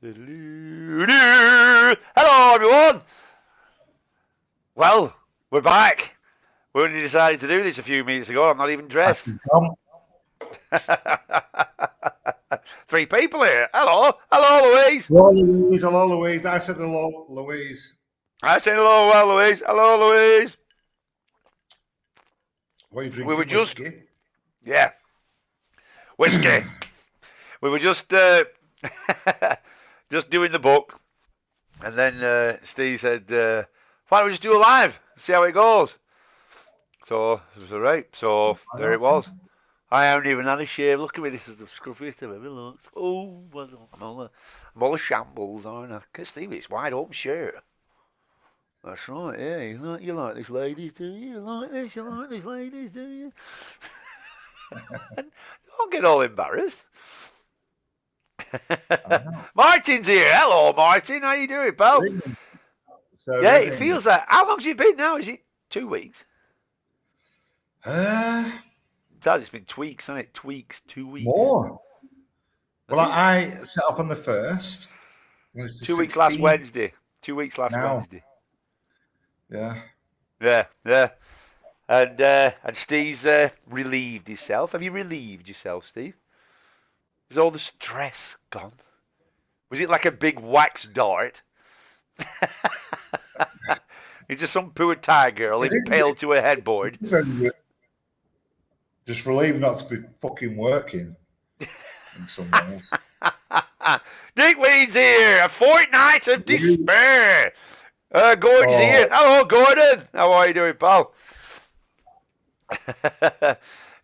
Hello, everyone. Well, we're back. We only decided to do this a few minutes ago. I'm not even dressed. Three people here. Hello. Hello, Louise. Hello, Louise. Hello, Louise. I said hello, Louise. I said hello, well, Louise. Hello, Louise. What are you drinking? We were just, whiskey? Yeah, whiskey. We were just doing the book, and then Steve said, "Why don't we just do a live? See how it goes." So it was all right. So there it was. I haven't even had a shave. Look at me. This is the scruffiest I've ever looked. Oh, I'm all a shambles, aren't I? Steve, it's wide open shirt. That's right. Yeah, you like this, ladies, do you? You like this? You like this, ladies, do you? Don't get all embarrassed. Martin's here. Hello, Martin. How you doing, pal? Yeah, it feels like. How long's it been now? Is it 2 weeks? It's been tweaks, hasn't it? Tweaks, 2 weeks. More. Well, I set off on the 1st. 2 weeks last Wednesday. 2 weeks last Wednesday. Yeah. Yeah. And Steve's relieved himself. Have you relieved yourself, Steve? Is all the stress gone? Was it like a big wax dart? Is just some poor Thai girl impaled to a headboard? Just relieved not to be fucking working in some ways. Dick Weed's here. A fortnight of despair. Gordon's here. Hello, Gordon. How are you doing, pal?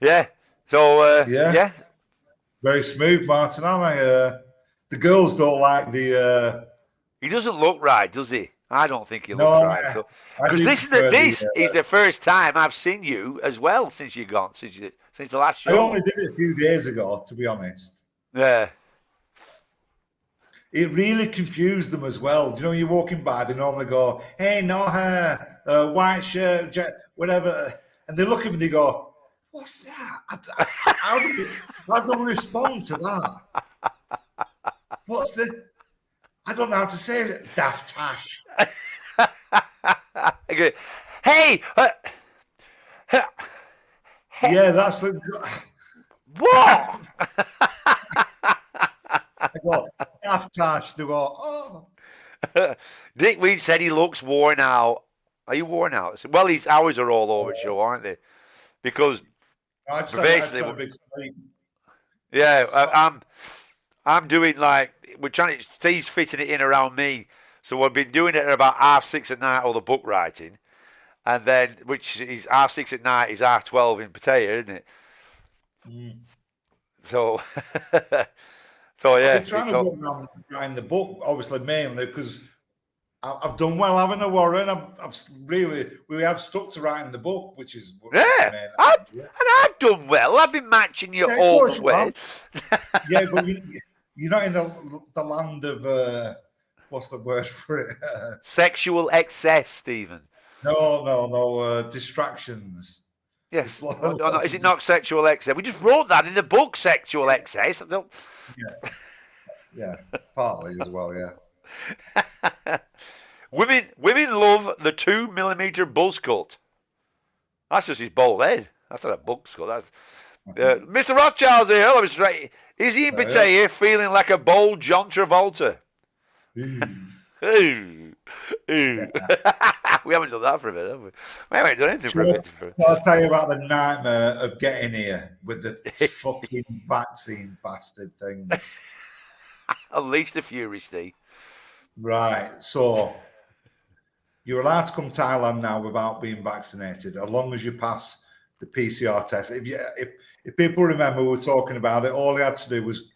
Yeah. So, yeah. Very smooth, Martin, aren't I? The girls don't like the... He doesn't look right, does he? I don't think he looks right. Because this is the first time I've seen you as well since you're gone, since the last show. I only did it a few days ago, to be honest. Yeah. It really confused them as well. You know, you're walking by, they normally go, "Hey, no hair, white shirt, whatever," and they look at me and they go, "What's that? How do we respond to that? What's the? I don't know how to say it. Daft Tash." Okay. Hey. Yeah, that's the. What? I go, Daft Tash. They go, "Oh." Dick Weed said he looks worn out. Are you worn out? Well, his hours are all over the show, aren't they? Because basically, yeah, I'm doing like we're trying to. Steve's fitting it in around me, so we've been doing it at about 6:30 at night, all the book writing, and then which is 6:30 at night is 12:30 in Pattaya, isn't it? Mm. So. So yeah, I'm trying to work on writing the book, obviously mainly because I've done well, haven't I, Warren? We have stuck to writing the book, which is I've done well. I've been matching you all the way. Yeah, but you're not in the land of what's the word for it? Sexual excess, Stephen. No, distractions. Yes. No, is it not sexual excess? We just wrote that in the book, sexual excess. Yeah, partly as well, yeah. Women love the 2mm buzz cut. That's just his bald head. That's not a buzz cut. That's Mr. Rothschild's here. Hello, Mr. Ray. Is he in Pattaya feeling like a bold John Travolta? We haven't done that for a bit, have we? We haven't done anything for a bit. I'll tell you about the nightmare of getting here with the fucking vaccine bastard things. Unleash the fury, Steve. Right, so you're allowed to come to Thailand now without being vaccinated, as long as you pass the PCR test. If people remember, we were talking about it. All he had to do was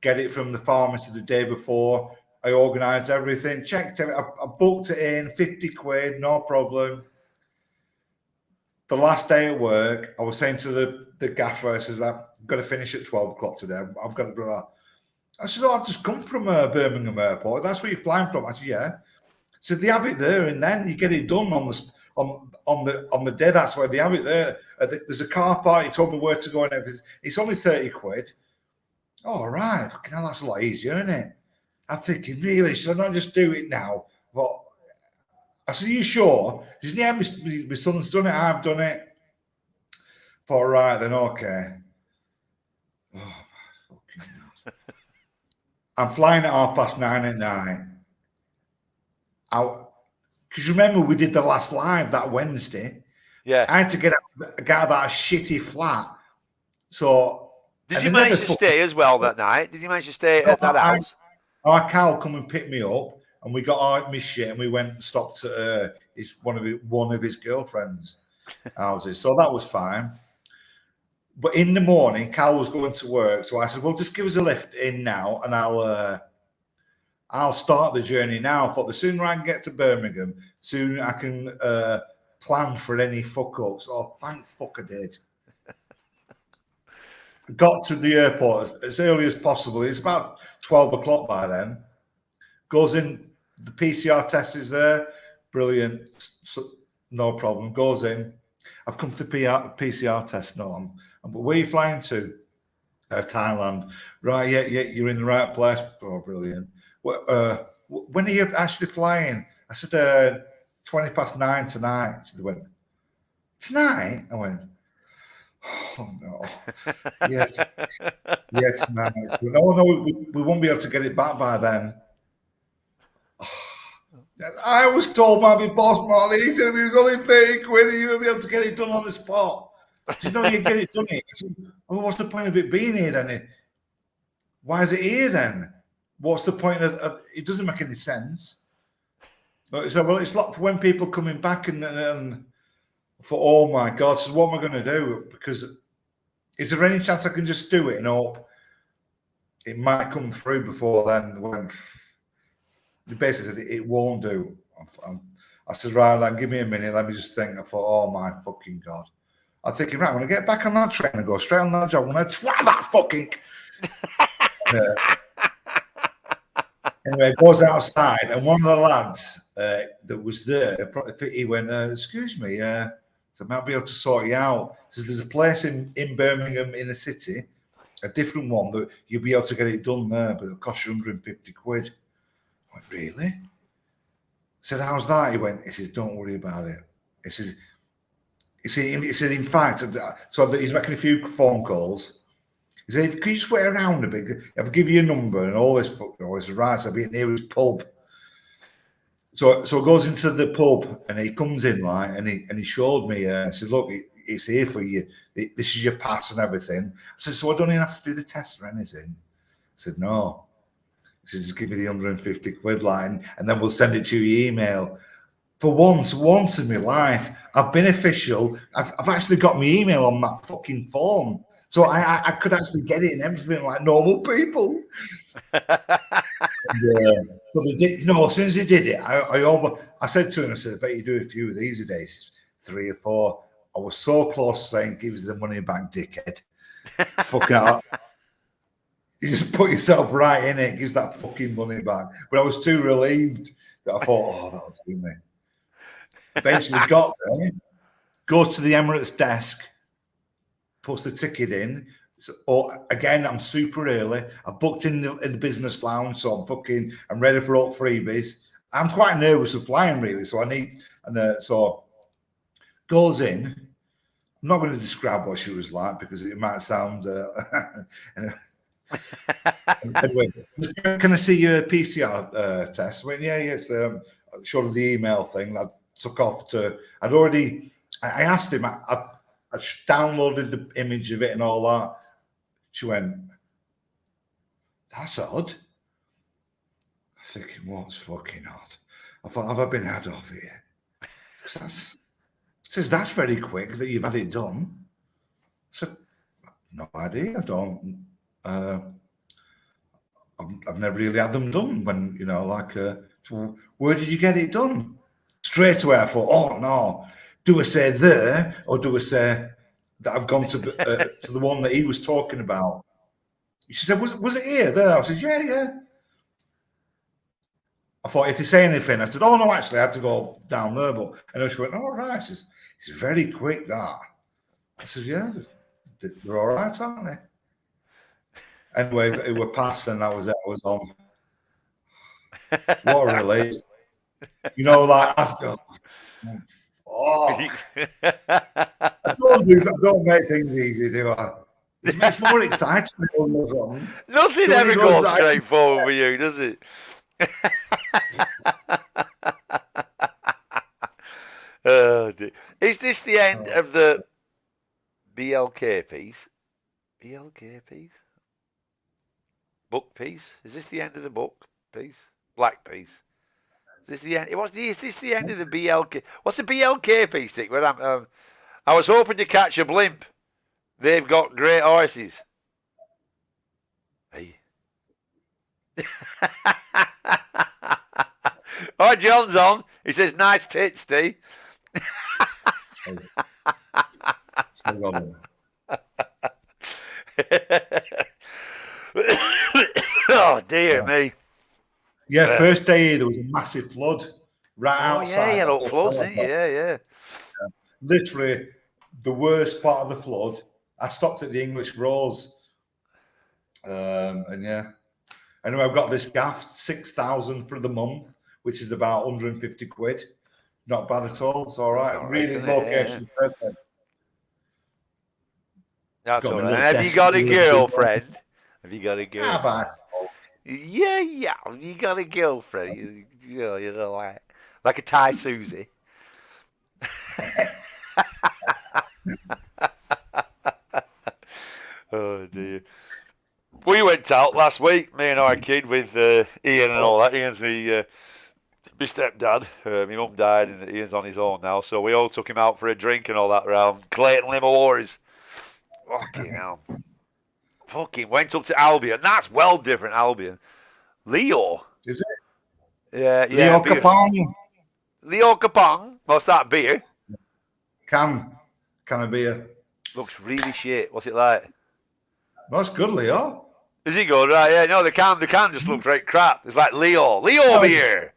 get it from the pharmacy the day before. I organised everything, checked it. I booked it in, 50 quid, no problem. The last day at work, I was saying to the gaffer, I said, "I've got to finish at 12 o'clock today. I've got to do that." I said, "I've just come from Birmingham Airport. That's where you're flying from." I said, "Yeah." I said, "They have it there, and then you get it done on the day. That's where they have it there. There's a car park. He told me where to go and everything. It's only 30 quid. Oh, right. Fucking hell, that's a lot easier, isn't it?" I'm thinking, really, should I not just do it now? But I said, you sure? She said, yeah, my son's done it, I've done it. I thought, right, then, okay. Oh, my fucking God. I'm flying at 9:30 at night. Because remember, we did the last live that Wednesday. Yeah. I had to get out of that shitty flat. So did you manage to stay as well that night? Did you manage to stay at that house? Our Cal come and picked me up, and we got our shit, and we went and stopped at one of his girlfriend's houses. So that was fine. But in the morning, Cal was going to work, so I said, "Well, just give us a lift in now, and I'll start the journey now." I thought the sooner I can get to Birmingham, sooner I can plan for any fuck ups. Oh, thank fuck I did. Got to the airport as early as possible. It's about 12 o'clock by then. Goes in, the PCR test is there. Brilliant. So, no problem. Goes in. I've come to the PCR test. No, but where are you flying to? Thailand. Right, yeah, you're in the right place. Oh, brilliant. When are you actually flying? I said, 9:20 tonight. So they went, tonight? I went, oh no. Yes. Yeah, tonight. No, we won't be able to get it back by then. I was told by my boss, Marley, he said it was only 30 quid and you will be able to get it done on the spot. He said, no, you get it done here. Said, well, what's the point of it being here then? Why is it here then? What's the point of it? Doesn't make any sense. So, well, it's like for when people coming back and for, oh my God, so what am I going to do? Because is there any chance I can just do it and hope it might come through before then? When the basically said it won't do. I said, right, then give me a minute. Let me just think. I thought, oh my fucking God. I'm thinking, right, I'm going to get back on that train and go straight on that job. I'm going to twat that fucking. Anyway, it goes outside, and one of the lads that was there, he went, excuse me, so I might be able to sort you out. He says, there's a place in Birmingham in the city, a different one that you'll be able to get it done there, but it'll cost you 150 quid. I went, really? I said, how's that? He went, he says, don't worry about it. He says, in fact, so he's making a few phone calls. He said, can you just wait around a bit? I'll give you a number and all this fuck noise. Right, so I'll be near his pub. So it goes into the pub and he comes in like and he showed me. He said, look, it's here for you. This is your pass and everything. I said, so I don't even have to do the test or anything. I said, no. He said, just give me the 150 quid line and then we'll send it to your email. For once in my life, I've been official. I've actually got my email on that fucking phone. So I could actually get it and everything like normal people. So they did, as soon as they did it, I said to him, I said, I bet you do a few of these a day, 3 or 4. I was so close saying, give us the money back, dickhead. Fucking out. You just put yourself right in it, gives that fucking money back. But I was too relieved that I thought, oh, that'll do me. Eventually got there, goes to the Emirates desk, puts the ticket in. So, again, I'm super early. I booked in the business lounge, so I'm ready for all freebies. I'm quite nervous of flying, really. So so goes in. I'm not going to describe what she was like because it might sound. Anyway, can I see your PCR test? I went, yeah, yes. Showed her the email thing. I took off to. I asked him. I downloaded the image of it and all that. She went, that's odd. I'm thinking, what's fucking odd? I thought, have I been had off here? Says that's very quick that you've had it done. I said, no idea. I don't. I've never really had them done when, so where did you get it done? Straight away, I thought, oh no. Do I say there or do I say that I've gone to the one that he was talking about? She said, was it here, there? I said, yeah. I thought, if they say anything, I said, oh, no, actually, I had to go down there. But and she went, oh, right. She says, it's very quick, that. I said, yeah, they're all right, aren't they? Anyway, it were passed and that was it. I was on. What a relief. You know, like, after, oh, I don't make things easy, do I? It's more exciting when it goes wrong. Nothing So when ever it goes goes right, straightforward with you, does it? Oh, dear. Is this the end of the BLK piece? BLK piece? Book piece? Is this the end of the book piece? Black piece? Is this the end? Is this the end of the BLK? What's the BLK piece, Dick? Well, I was hoping to catch a blimp. They've got great horses. Hey. Oh, John's on. He says, nice tits, Steve. Oh, dear me. Yeah, first day there was a massive flood right outside. Yeah, the floods, hotel. didn't you? Yeah. Literally the worst part of the flood. I stopped at the English Rose. And yeah. Anyway, I've got this gaff, 6,000 for the month, which is about 150 quid. Not bad at all. It's all right. Really location perfect. That's all right. And have you got a girlfriend? Have you got a girlfriend? Have I? Yeah. You got a girlfriend. You know, like a Thai Susie. Oh dear. We went out last week, me and our kid, with Ian and all that. Ian's my stepdad. My mum died and Ian's on his own now, so we all took him out for a drink and all that around Clayton Limawars. Fucking hell. Fucking went up to Albion. That's well different, Albion. Leo. Is it? Yeah. Leo Capong. Leo Capong. What's that beer? Can of beer. Looks really shit. What's it like? No, it's good, Leo. Is it good? Right, yeah. No, the can just looks right crap. It's like Leo beer.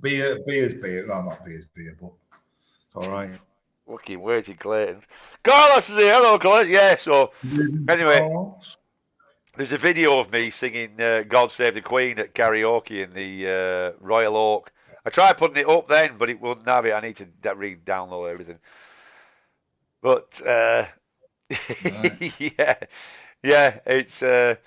Beer's beer. No, not beer's beer, but it's all right. Fucking waiting, Clayton. Carlos is here. Hello, Carlos. Yeah, so anyway, there's a video of me singing God Save the Queen at karaoke in the Royal Oak. I tried putting it up then, but it wouldn't have it. I need to re-download everything. But, yeah, it's... I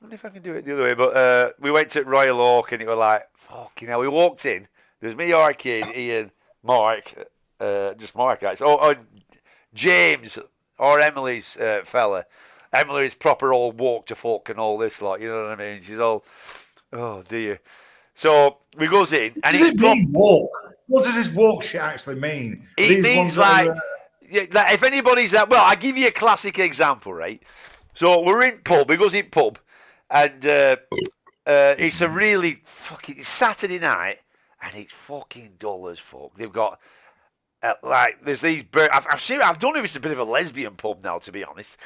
wonder if I can do it the other way, but we went to Royal Oak and it was like, fucking hell, we walked in. There's me, our kid, Ian, Mark, just Mark, actually. Oh, James, or Emily's fella. Emily's proper old walk to folk and all this lot, you know what I mean? She's all, oh dear. So we goes in. And does it mean walk? What does this walk shit actually mean? It means like if anybody's at, well, I'll give you a classic example, right? So we're in pub, we goes in pub, and it's a really fucking, it's Saturday night, and it's fucking dull as fuck. They've got, there's these, I've done it, it's a bit of a lesbian pub now, to be honest.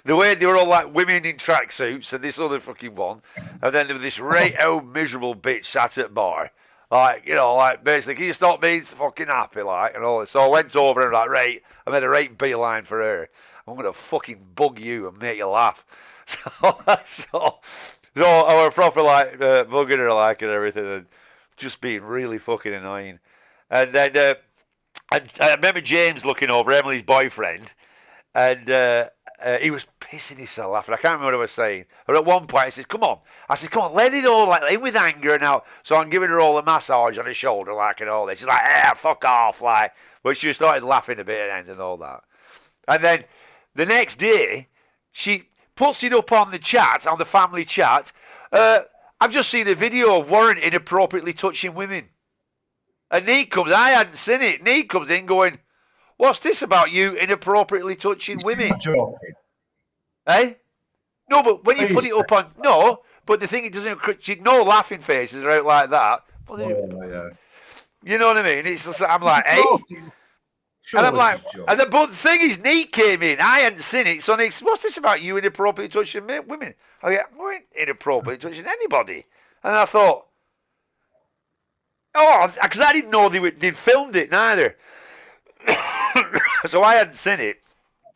The way they were all like women in tracksuits and this other fucking one, and then there was this right old miserable bitch sat at bar, like, you know, like basically, can you stop being fucking happy, like, and all this. So I went over and like, right, I made a right beeline for her. I'm gonna fucking bug you and make you laugh. So I was proper like bugging her like and everything, and just being really fucking annoying. And then I remember James looking over, Emily's boyfriend, and he was pissing himself laughing. I can't remember what I was saying. But at one point, I said, come on, let it all, like, in with anger now. So I'm giving her all a massage on her shoulder, like, and all this. She's like, fuck off, like. But she started laughing a bit at the end and all that. And then the next day, she puts it up on the chat, on the family chat. I've just seen a video of Warren inappropriately touching women. And Nate comes, I hadn't seen it. Nate comes in going, what's this about you inappropriately touching women? Eh? No, but when you put it up on, no, but the thing, it doesn't, no laughing faces are out like that. Yeah. You know what I mean? It's just, I'm like, hey. And I'm like, but the thing is, Nate came in, I hadn't seen it, so Nate's, what's this about you inappropriately touching women? I go, we ain't inappropriately touching anybody. And I thought, because I didn't know they'd filmed it neither. So I hadn't seen it.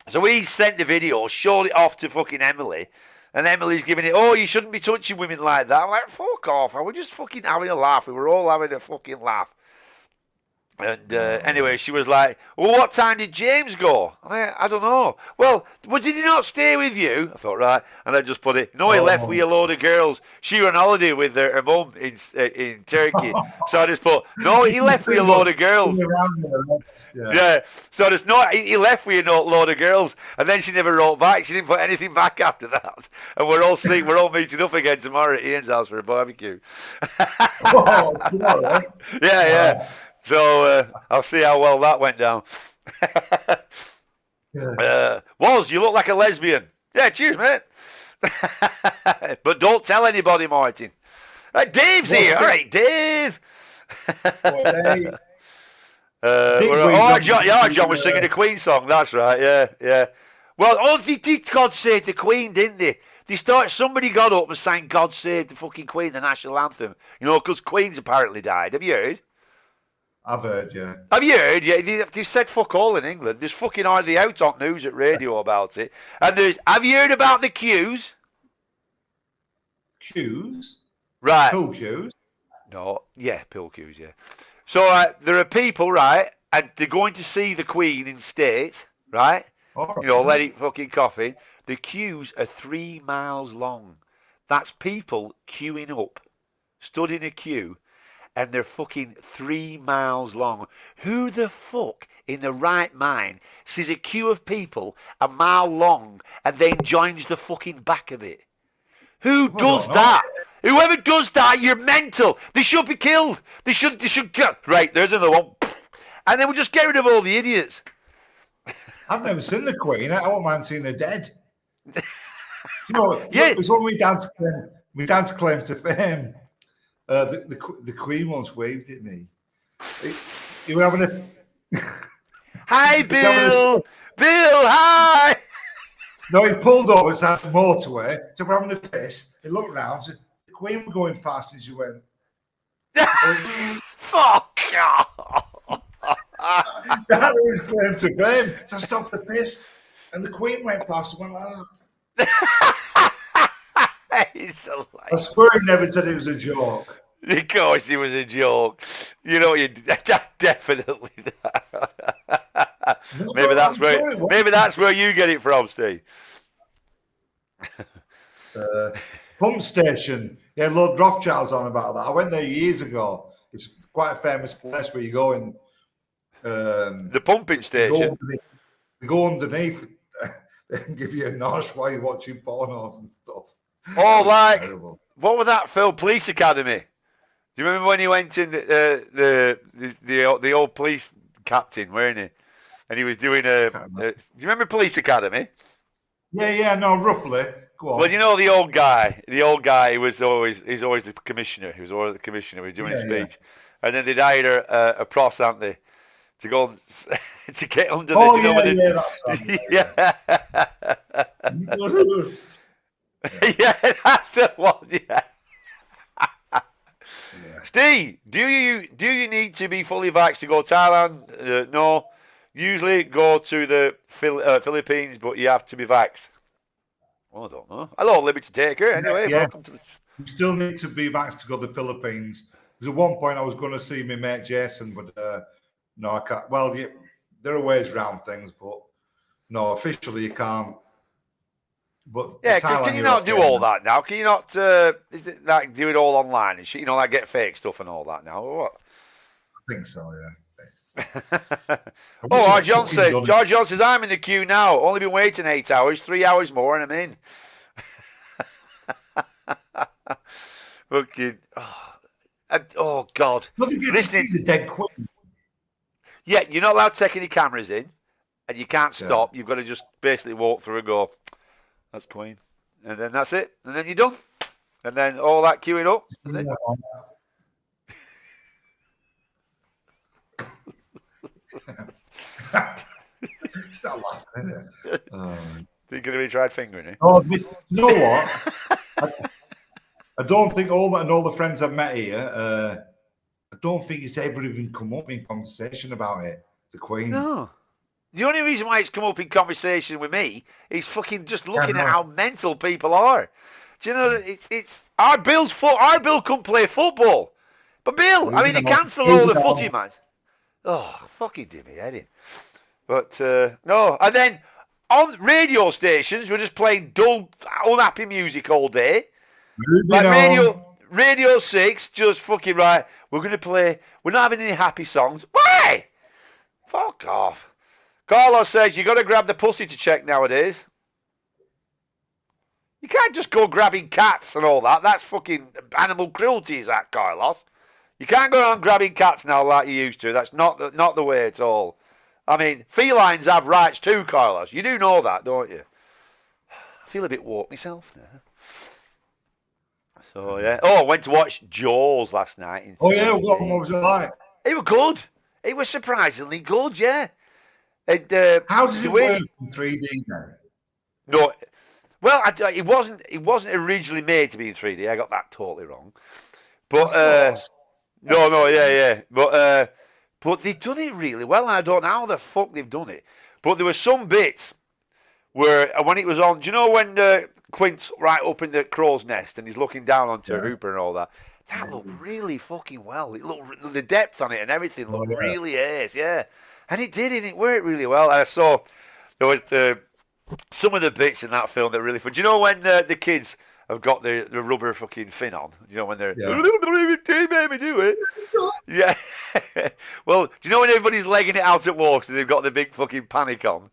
So he sent the video, showed it off to fucking Emily, And Emily's giving it, oh, you shouldn't be touching women like that. I'm like, fuck off. I was just fucking having a laugh. We were all having a fucking laugh. And anyway, she was like, well, what time did James go? I don't know. Well, did he not stay with you? I thought, right. And I just put it, no, he left with a load of girls. She were on holiday with her mum in Turkey. So I just put, no, he left with a load of girls. Yeah. So there's no, he left with a load of girls. And then she never wrote back. She didn't put anything back after that. And we're all meeting up again tomorrow at Ian's house for a barbecue. Tomorrow? Yeah. So I'll see how well that went down. Woz, you look like a lesbian. Yeah, cheers, mate. But don't tell anybody, Martin. Dave's here. All right, Dave. Dave. John was singing the Queen song. That's right. Yeah. Well, they did God Save the Queen, didn't they? Somebody got up and sang God Save the fucking Queen, the national anthem. You know, because Queen's apparently died. Have you heard? I've heard, yeah. Have you heard? Yeah, they said fuck all in England. There's fucking hardly out on news at radio about it. And have you heard about the queues? Queues? Right. Pill queues? No, yeah, pill queues, yeah. So there are people, right, and they're going to see the Queen in state, right? Oh, you know, let it fucking coffin. The queues are 3 miles long. That's people queuing up, stood in a queue, and they're fucking 3 miles long. Who the fuck in the right mind sees a queue of people a mile long and then joins the fucking back of it? Who does that? Whoever does that, you're mental. They should be killed. They should kill. Right, there's another one. And then we'll just get rid of all the idiots. I've never seen the Queen. I won't mind seeing her dead. You know, yeah. It was when we danced claim to fame. The Queen once waved at me. You were having a... Hi, Bill! Bill, hi! No, he pulled over to the motorway, so we're having a piss. He looked round, said, the Queen were going past, and she went... Fuck! That was claim to fame. So I stopped the piss, and the Queen went past and went like that. I swear he never said it was a joke. Of course, it was a joke. You know, definitely. Maybe that's where you get it from, Steve. Pump station. Yeah, Lord Rothschild's on about that. I went there years ago. It's quite a famous place where you go and the pumping station. You go underneath and give you a nosh while you're watching pornos and stuff. Oh, like terrible. What was that film? Police Academy. Do you remember when he went in the old police captain, weren't he? And he was doing do you remember Police Academy? Yeah, no, roughly. Go on. Well, you know the old guy. The old guy he's always the commissioner. He was always the commissioner. He was doing his speech, and then they'd hire a pros, hadn't they, to go to get under the. Yeah, that's the one. Yeah. Steve, do you need to be fully vaxxed to go to Thailand? No. Usually go to the Philippines, but you have to be vaxxed. Oh, I don't know. Hello, Liberty Taker. Anyway, welcome to the... You still need to be vaxxed to go to the Philippines. Because at one point I was going to see my mate Jason, but no, I can't. Well, there are ways around things, but no, officially you can't. But yeah, can you not do all that now? Can you not do it all online and shit? You know, like get fake stuff and all that now, or what? I think so, yeah. Oh, George John says, I'm in the queue now. Only been waiting 8 hours, 3 hours more, and I'm in. Fucking, oh God. Listen, the dead Queen. Yeah, you're not allowed to take any cameras in, and you can't stop. You've got to just basically walk through and go, that's Queen. And then that's it. And then you're done. And then all that queuing up. And then... Stop laughing, isn't it? Think of it, tried fingering it. Oh, you know what? I don't think all the friends I've met here, I don't think it's ever even come up in conversation about it. The Queen. No. The only reason why it's come up in conversation with me is fucking just looking Yeah, at no. how mental people are. Do you know? It's our Bill's Our Bill couldn't play football, but Bill, I mean, they Moving on. cancelled all Moving the footy, on. man. Oh, fucking did me head in. But no, and then on radio stations, we're just playing dull, unhappy music all day. Moving Like on. Radio 6, just fucking right. We're going to play. We're not having any happy songs. Why? Fuck off. Carlos says you got to grab the pussy to check nowadays. You can't just go grabbing cats and all that. That's fucking animal cruelty, is that, Carlos? You can't go on grabbing cats now like you used to. That's not the way at all. I mean, felines have rights too, Carlos. You do know that, don't you? I feel a bit woke myself now. So yeah. Oh, I went to watch Jaws last night. Oh yeah, what was it like? It was good. It was surprisingly good, yeah. And, How does it work in 3D now? No, well, it wasn't originally made to be in 3D. I got that totally wrong. But yeah. But they've done it really well, and I don't know how the fuck they've done it. But there were some bits where when it was on, do you know when Quint's right up in the crow's nest and he's looking down onto Hooper and all that? That looked really fucking well. It looked, the depth on it and everything looked really ace, yeah. And it did, and it worked really well. And I saw there was some of the bits in that film that really fun. Do you know when the kids have got the rubber fucking fin on? Do you know when they're baby do it? Yeah. Well, do you know when everybody's legging it out at walks and they've got the big fucking panic on?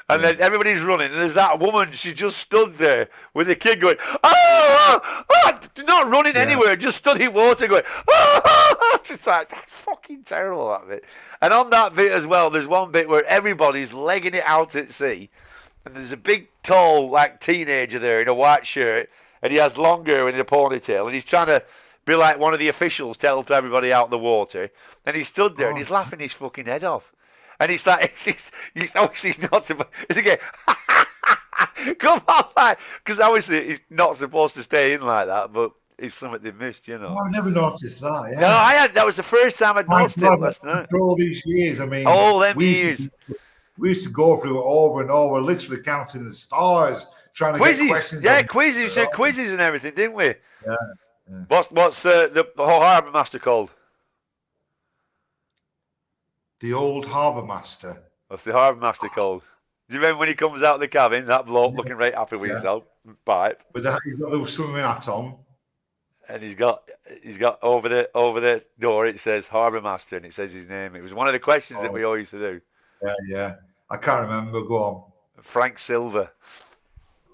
And then everybody's running, and there's that woman, she just stood there with the kid going, not running anywhere, just stood in water going, Just like, that's fucking terrible, that bit. And on that bit as well, there's one bit where everybody's legging it out at sea, and there's a big, tall, like, teenager there in a white shirt, and he has long hair and a ponytail, and he's trying to be like one of the officials, tell everybody out in the water, and he stood there, and he's laughing his fucking head off. And he's like, he's obviously not supposed. It's again, come on, like, because obviously he's not supposed to stay in like that, but it's something they missed, you know. Oh, I've never noticed that. Yeah. No, that was the first time I'd noticed it last night. For all these years, I mean, all them years. We used to go through it over and over, literally counting the stars, trying to get questions. Yeah, quizzes. We said quizzes and everything, didn't we? Yeah. What's the Harbour Master called? The old Harbour Master. What's the Harbour Master called? Do you remember when he comes out of the cabin, that bloke looking right happy with himself, pipe? With that, he's got the swimming hat on. And he's got over the door, it says Harbour Master, and it says his name. It was one of the questions that we all used to do. Yeah. I can't remember. Go on. Frank Silver.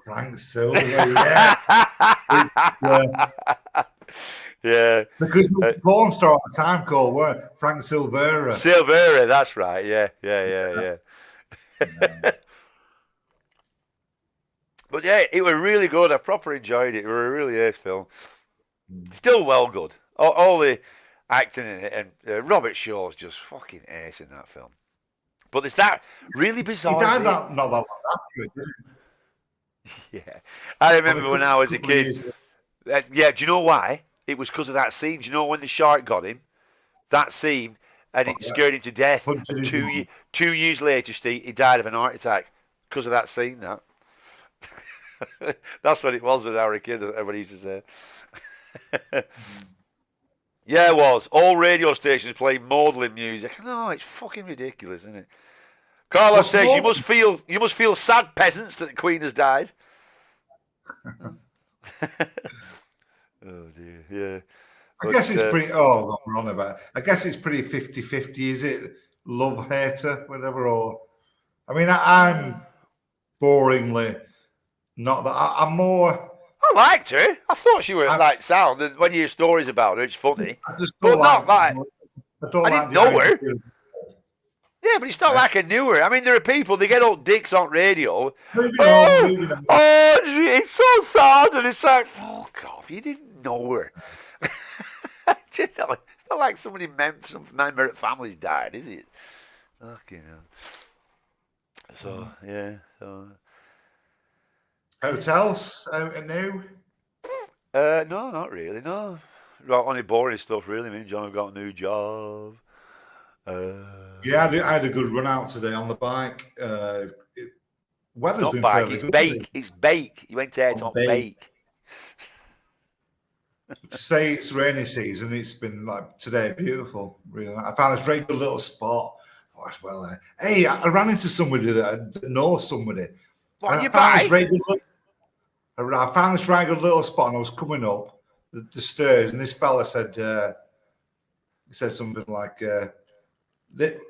Frank Silver, yeah. Yeah. Because the porn star at the time called Frank Silvera. Silvera, that's right. Yeah. But yeah, it was really good. I proper enjoyed it. It was a really ace film. Still well good. All the acting in it, and Robert Shaw's just fucking ace in that film. But there's that really bizarre. He died not that long after it, didn't he? Yeah. I remember when I was a kid. Yeah, do you know why? It was because of that scene. Do you know when the shark got him? That scene, and it scared him to death. And 2 years later, Steve, he died of an heart attack because of that scene. That. That's what it was when I was a kid. Everybody used to say. Yeah, it was. All radio stations playing maudlin music. No, it's fucking ridiculous, isn't it? Carlos says you must feel sad, peasants, that the Queen has died. Oh dear, yeah. I guess it's pretty. Oh, we're on about. I guess it's pretty 50-50, is it? Love, hater, whatever. Or, I mean, I'm boringly not that. I'm more. I liked her. I thought she was like sound. And when you hear stories about her, it's funny. I just don't not like. I didn't know her. Yeah, but it's not like I knew her. I mean, there are people, they get old dicks on radio. It's so sad. And it's like, fuck off, you didn't know her. You know, it's not like some member of the family's died, is it? Fucking hell. So, yeah. So. Hotels out new? No, not really, no. Only boring stuff, really. Me and John have got a new job. Yeah, I had a good run out today on the bike. Weather's Not been bike, fairly it's good. bake. It's bake. You went out on bake. To say it's rainy season, it's been like today beautiful. Really, I found this very good little spot. Oh, as well, hey, I ran into somebody that knows somebody. What, I you found this bike? very good I found this very good little spot, and I was coming up the stairs, and this fella said, he said something like, "There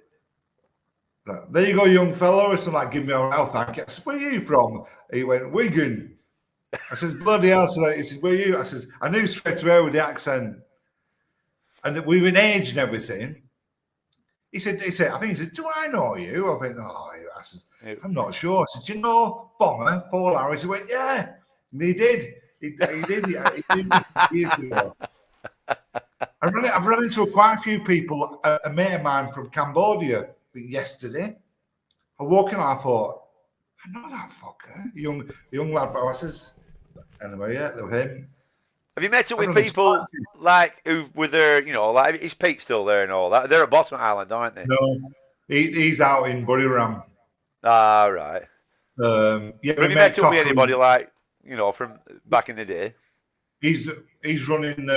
you go, young fellow," or something like, "Give me a round, thank you." I said, "Where are you from?" He went, "Wigan." I says, "Bloody hell." So he says, "Where are you?" I says, I knew straight away with the accent. And we were in age and everything. He said, I think he said, "Do I know you?" I went, "Oh," I says, "I'm not sure." I said, "Do you know Bomber, Paul Harris?" He went, "Yeah." And he did. He did. He did years ago. I've run into quite a few people. A mate of mine from Cambodia yesterday. I walked in, I thought, I know that fucker. Young lad. I says, anyway, yeah, they were him. Have you met up with people like who were there, like is Pete still there and all that? They're at Bottom Island, aren't they? No, he's out in Buriram. Ah, right. Yeah, have you met up with anybody like, from back in the day? He's running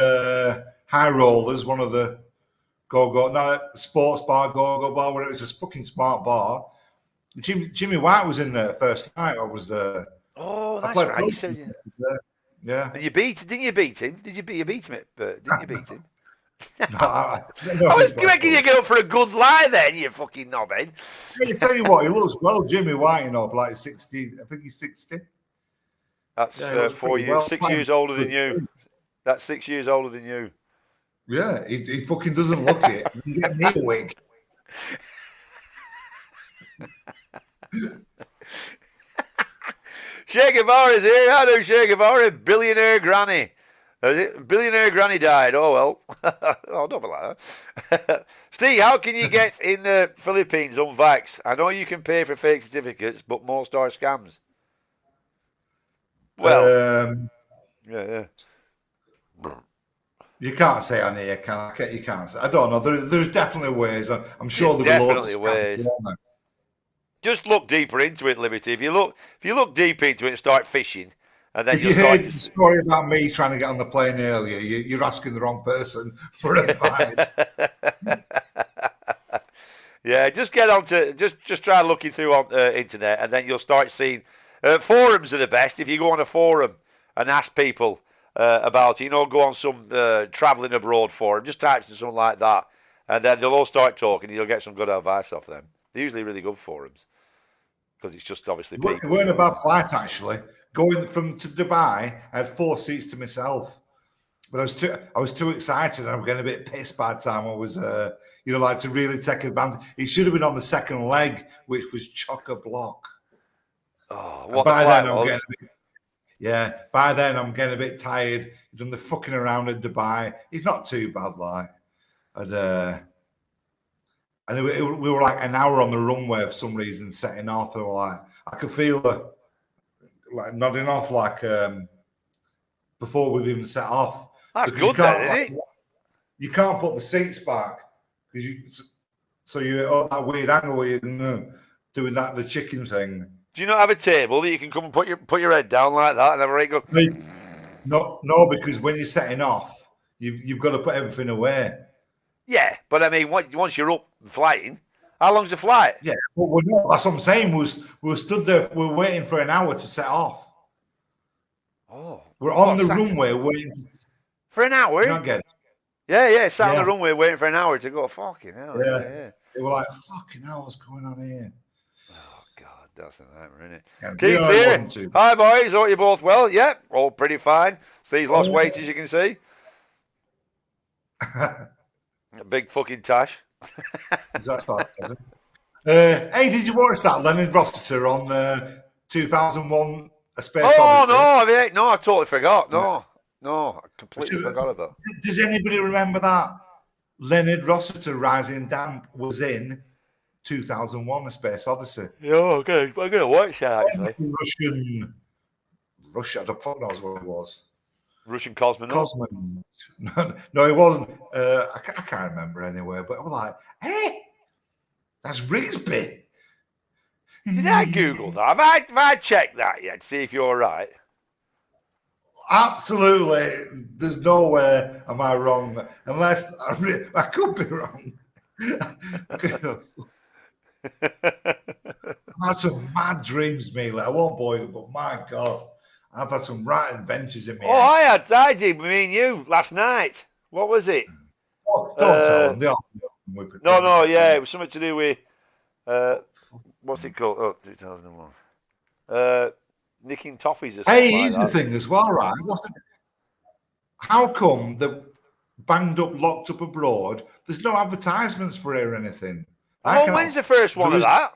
High Rollers, one of the sports bar, go bar, where it's a fucking smart bar. Jimmy White was in there first night. I was there. Oh, that's right. You said, yeah. And didn't you beat him? Didn't you beat him? Didn't you beat him? No, I was making you get up for a good lie then, you fucking knobhead. I tell you what, he looks well, Jimmy White, like 60. I think he's 60. That's 4 years, 6 years older than you. That's 6 years older than you. Yeah, he fucking doesn't look it. You can get me a wig. Che Guevara's here. How do Che Guevara? Billionaire granny. Billionaire granny died. Oh, well. Oh, don't be like that. Steve, how can you get in the Philippines unvaxxed? I know you can pay for fake certificates, but most are scams. Well, yeah. You can't say on here, can I? You can't say. I don't know. There's definitely ways. I'm sure there's there'll be loads of ways. Scams. Just look deeper into it, Liberty. If you look deep into it and start fishing, and then if you heard the story about me trying to get on the plane earlier, you're asking the wrong person for advice. Yeah, just get on to just try looking through on internet, and then you'll start seeing forums are the best. If you go on a forum and ask people about it, go on some traveling abroad forum, just type in something like that, and then they'll all start talking. You'll get some good advice off them. They're usually really good forums because it's just obviously people. It weren't a bad flight actually. Going from to Dubai, I had 4 seats to myself, but I was too excited. I was getting a bit pissed by the time I was, like to really take advantage. It should have been on the second leg, which was chock-a-block. Oh, what by the then I'm getting a bit, by then I'm getting a bit tired. He's done the fucking around at Dubai. He's not too bad, like, and we were like an hour on the runway for some reason, setting off. And like, I could feel her like nodding off, like before we've even set off. That's good, then, isn't it? You can't put the seats back because you're that weird angle where you're doing the chicken thing. Do you not have a table that you can come and put your head down like that and have a right go? No, because when you're setting off, you've got to put everything away. Yeah, but I mean, once you're up and flying, how long's the flight? Yeah, but we're not. That's what I'm saying. We were stood there. We're waiting for an hour to set off. Oh, we're on the runway waiting for an hour. You don't get it? Yeah. Sat on the runway waiting for an hour to go. Fucking hell. Yeah. They were like, "Fucking hell, what's going on here?" Oh God, that's a nightmare, isn't it? Yeah, Keith's here. Hi boys, hope you're both well. Yep, all pretty fine. Steve's lost weight, as you can see. A big fucking tash. Hey, did you watch that Leonard Rossiter on 2001 A Space Odyssey? Oh, no, I totally forgot. No, I completely forgot about it. Does anybody remember that? Leonard Rossiter, Rising Damp, was in 2001 A Space Odyssey. Yeah, okay. I'm going to watch that, actually. Russia, the fuck knows what it was. Russian cosmonaut? No, it wasn't. I can't remember anyway, but I was like, hey, That's Rigsby. Did I Google that? Have I checked that yet to see if you're right? Absolutely. There's nowhere am I wrong, unless I could be wrong. I've had some mad dreams, Mealy. I won't bore you, but my God, I've had some right adventures in me. Oh, I did. Me and you last night. What was it? Oh, don't tell them. No, yeah, it was something to do with what's it called? Oh, 2001. Nicking toffees or something. Hey, here's the thing as well, right? How come the banged up, locked up abroad? There's no advertisements for it or anything. Oh, when's the first one of that?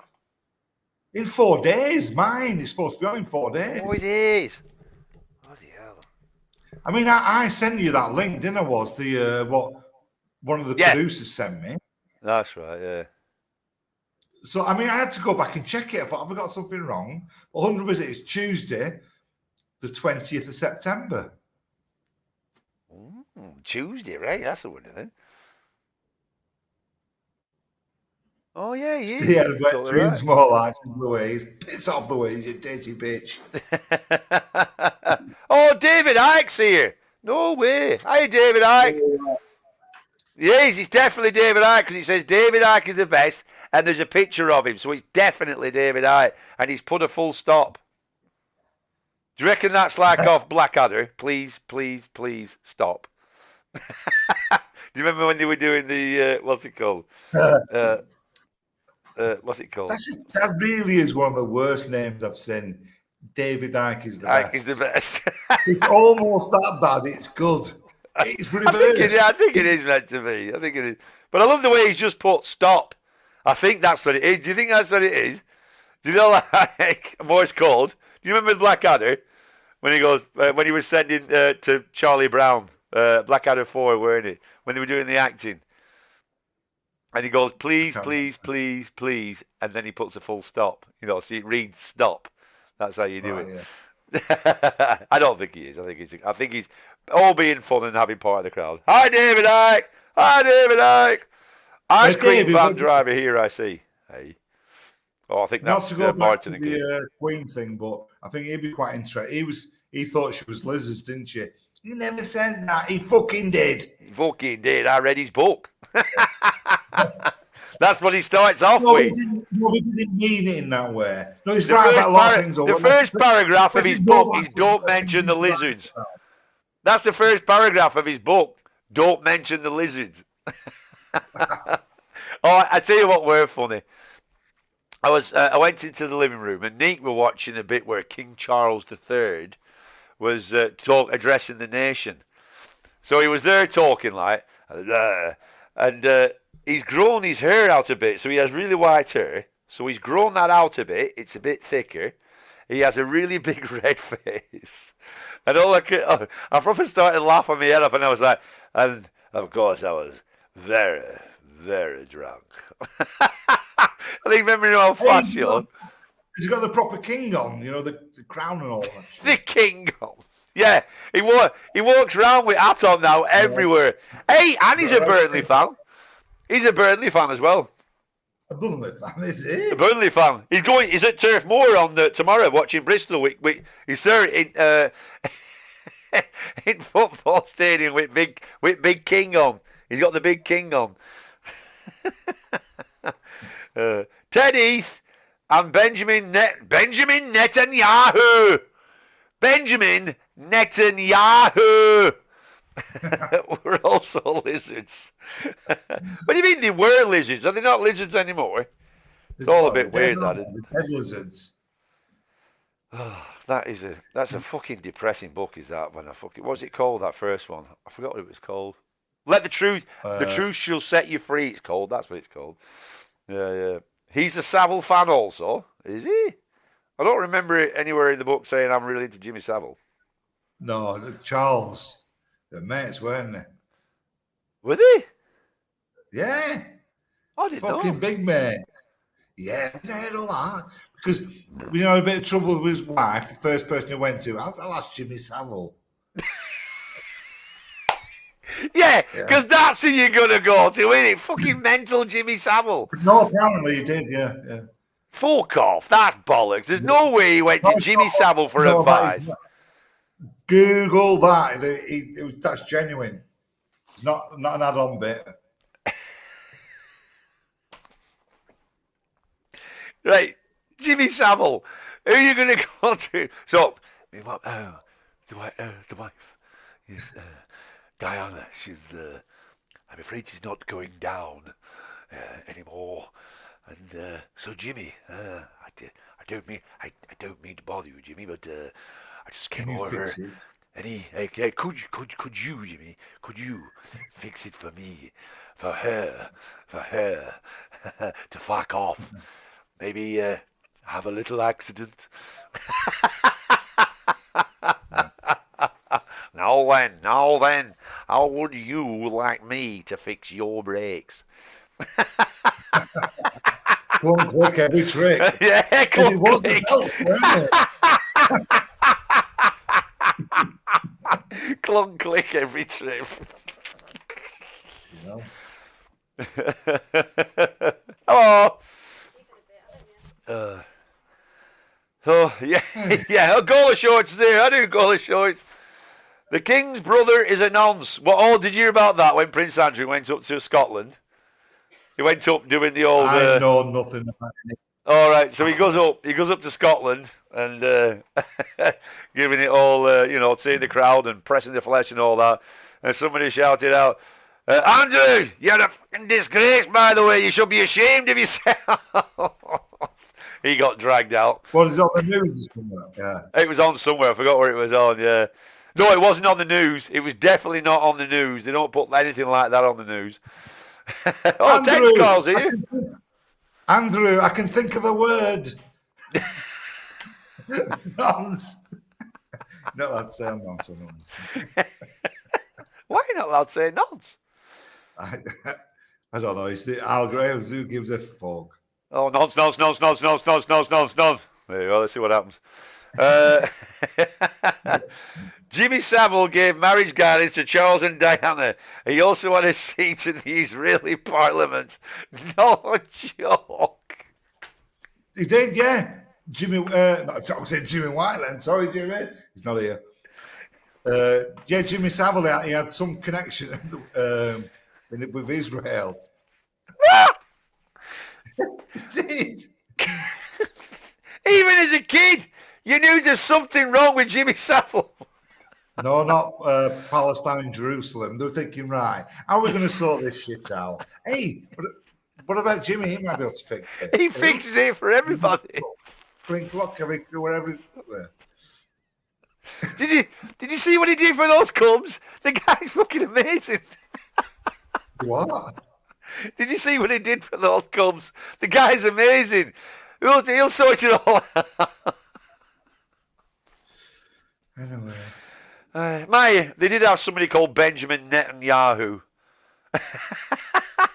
In 4 days. Mine is supposed to be on in 4 days. Oh, it is. Bloody hell. I mean, I sent you that link, didn't I? Was the what one of the producers sent me? That's right. Yeah. So I mean, I had to go back and check it. I thought, have I got something wrong? 100%. It's Tuesday, the 20th of September. Tuesday, right? That's the one, isn't it? Oh yeah, yeah. He had wet dreams, more lights in Louise. Piss off the way, you dirty bitch. Oh, David Icke's here. No way. Hi, David Icke. Yes, it's definitely David Icke because it says David Icke is the best, and there's a picture of him, so it's definitely David Icke, and he's put a full stop. Do you reckon that's like off Blackadder? Please, please, please stop. Do you remember when they were doing the what's it called? What's it called? That really is one of the worst names I've seen. David Icke is the best. Icke is the best. It's almost that bad. It's good. It's reversed. I think it is meant to be. I think it is. But I love the way he's just put stop. I think that's what it is. Do you think that's what it is? Do you know like Morse code? Do you remember Blackadder when he goes when he was sending to Charlie Brown, Blackadder 4, weren't it? When they were doing the acting. And he goes, please, please, please, please, and then he puts a full stop. You know, so it reads stop. That's how you do it. Yeah. I don't think he is. I think he's all being fun and having part of the crowd. Hi, David Icke. Hi, David Icke. Ice cream van driver here, I see. Hey. Oh, I think that's not to go back to the Queen thing, but I think he'd be quite interested. He thought she was lizards, didn't she? You never said that. He fucking did. He fucking did. I read his book. That's what he starts off with. We didn't mean it in that way. No, he's right about a lot of things. The first paragraph of his book is don't mention the lizards. That's the first paragraph of his book. Don't mention the lizards. Oh, I tell you what, were funny. I went into the living room and Nick were watching a bit where King Charles III was addressing the nation. So he was there talking like, and he's grown his hair out a bit, so he has really white hair. So he's grown that out a bit. It's a bit thicker. He has a really big red face. And I probably started laughing my head off, and I was like, and of course I was very, very drunk. I think remember how fast you on. He's got the proper king on, you know, the crown and all that. The king on. Yeah, he walks around with hat on now everywhere. Hey, and he's a Burnley fan. He's a Burnley fan as well. A Burnley fan, is he? A Burnley fan. He's at Turf Moor on tomorrow watching Bristol. He's there in football stadium with big king on. He's got the big king on. Ted Heath and Benjamin Netanyahu. Benjamin Netanyahu. We're also lizards. What do you mean they were lizards? Are they not lizards anymore? It's all a bit weird, that isn't it? Lizards. Oh, that's a fucking depressing book, is that? What's it called, that first one? I forgot what it was called. Let the truth shall set you free, it's called. That's what it's called. Yeah. He's a Savile fan also, is he? I don't remember it anywhere in the book saying I'm really into Jimmy Savile. No, Charles. The mates, weren't they? Were they? Yeah. I didn't know. Fucking big mate. Yeah, I heard all that. Because we had a bit of trouble with his wife, the first person he went to. I'll ask Jimmy Savile. Yeah, because that's who you're going to go to, isn't it? Fucking mental Jimmy Savile. No, apparently he did, yeah. Fuck off. That's bollocks. There's no way he went to Jimmy Savile for advice. Google that. That's genuine. Not an add-on bit. Right, Jimmy Savile. Who are you going to go to? So, the wife is Diana. She's. I'm afraid she's not going down anymore. And so, Jimmy, I don't mean to bother you, Jimmy, but I just came over. And could you, Jimmy? Could you fix it for me, for her, to fuck off? Maybe have a little accident. Now then, how would you like me to fix your brakes? Clunk click every trick. Yeah, clunk click. Clunk click every trip. Hello. So yeah, a goal of shorts there. I do goal of shorts. The King's brother is a nonce. Did you hear about that when Prince Andrew went up to Scotland? He went up doing the old. I know nothing about it. All right, so he goes up to Scotland and giving it all, seeing the crowd and pressing the flesh and all that. And somebody shouted out, "Andrew, you're a fucking disgrace, by the way. You should be ashamed of yourself." He got dragged out. Well, it's on the news somewhere. Yeah. It was on somewhere. I forgot where it was on. Yeah. No, it wasn't on the news. It was definitely not on the news. They don't put anything like that on the news. Oh, text calls, are you? Andrew, I can think of a word. Nonce. Not allowed to say nonce. Why are you not allowed to say nonce? I don't know. It's the Al Graham. Who gives a fuck? Oh, nonce. There you go. Let's see what happens. Jimmy Savile gave marriage guidance to Charles and Diana. He also had a seat in the Israeli parliament. No joke. He did, yeah. Jimmy, I was saying Jimmy Whiteland. Sorry, Jimmy. He's not here. Yeah, Jimmy Savile, he had some connection with Israel. He did. Even as a kid, you knew there's something wrong with Jimmy Savile. No, not Palestine and Jerusalem. They were thinking, right, how are we going to sort this shit out? Hey, what about Jimmy? He might be able to fix it. He fixes it for everybody. Blink, look, wherever. Did you see what he did for those Cubs? The guy's fucking amazing. What? Did you see what he did for those Cubs? The guy's amazing. He'll sort it all out. Anyway. They did have somebody called Benjamin Netanyahu.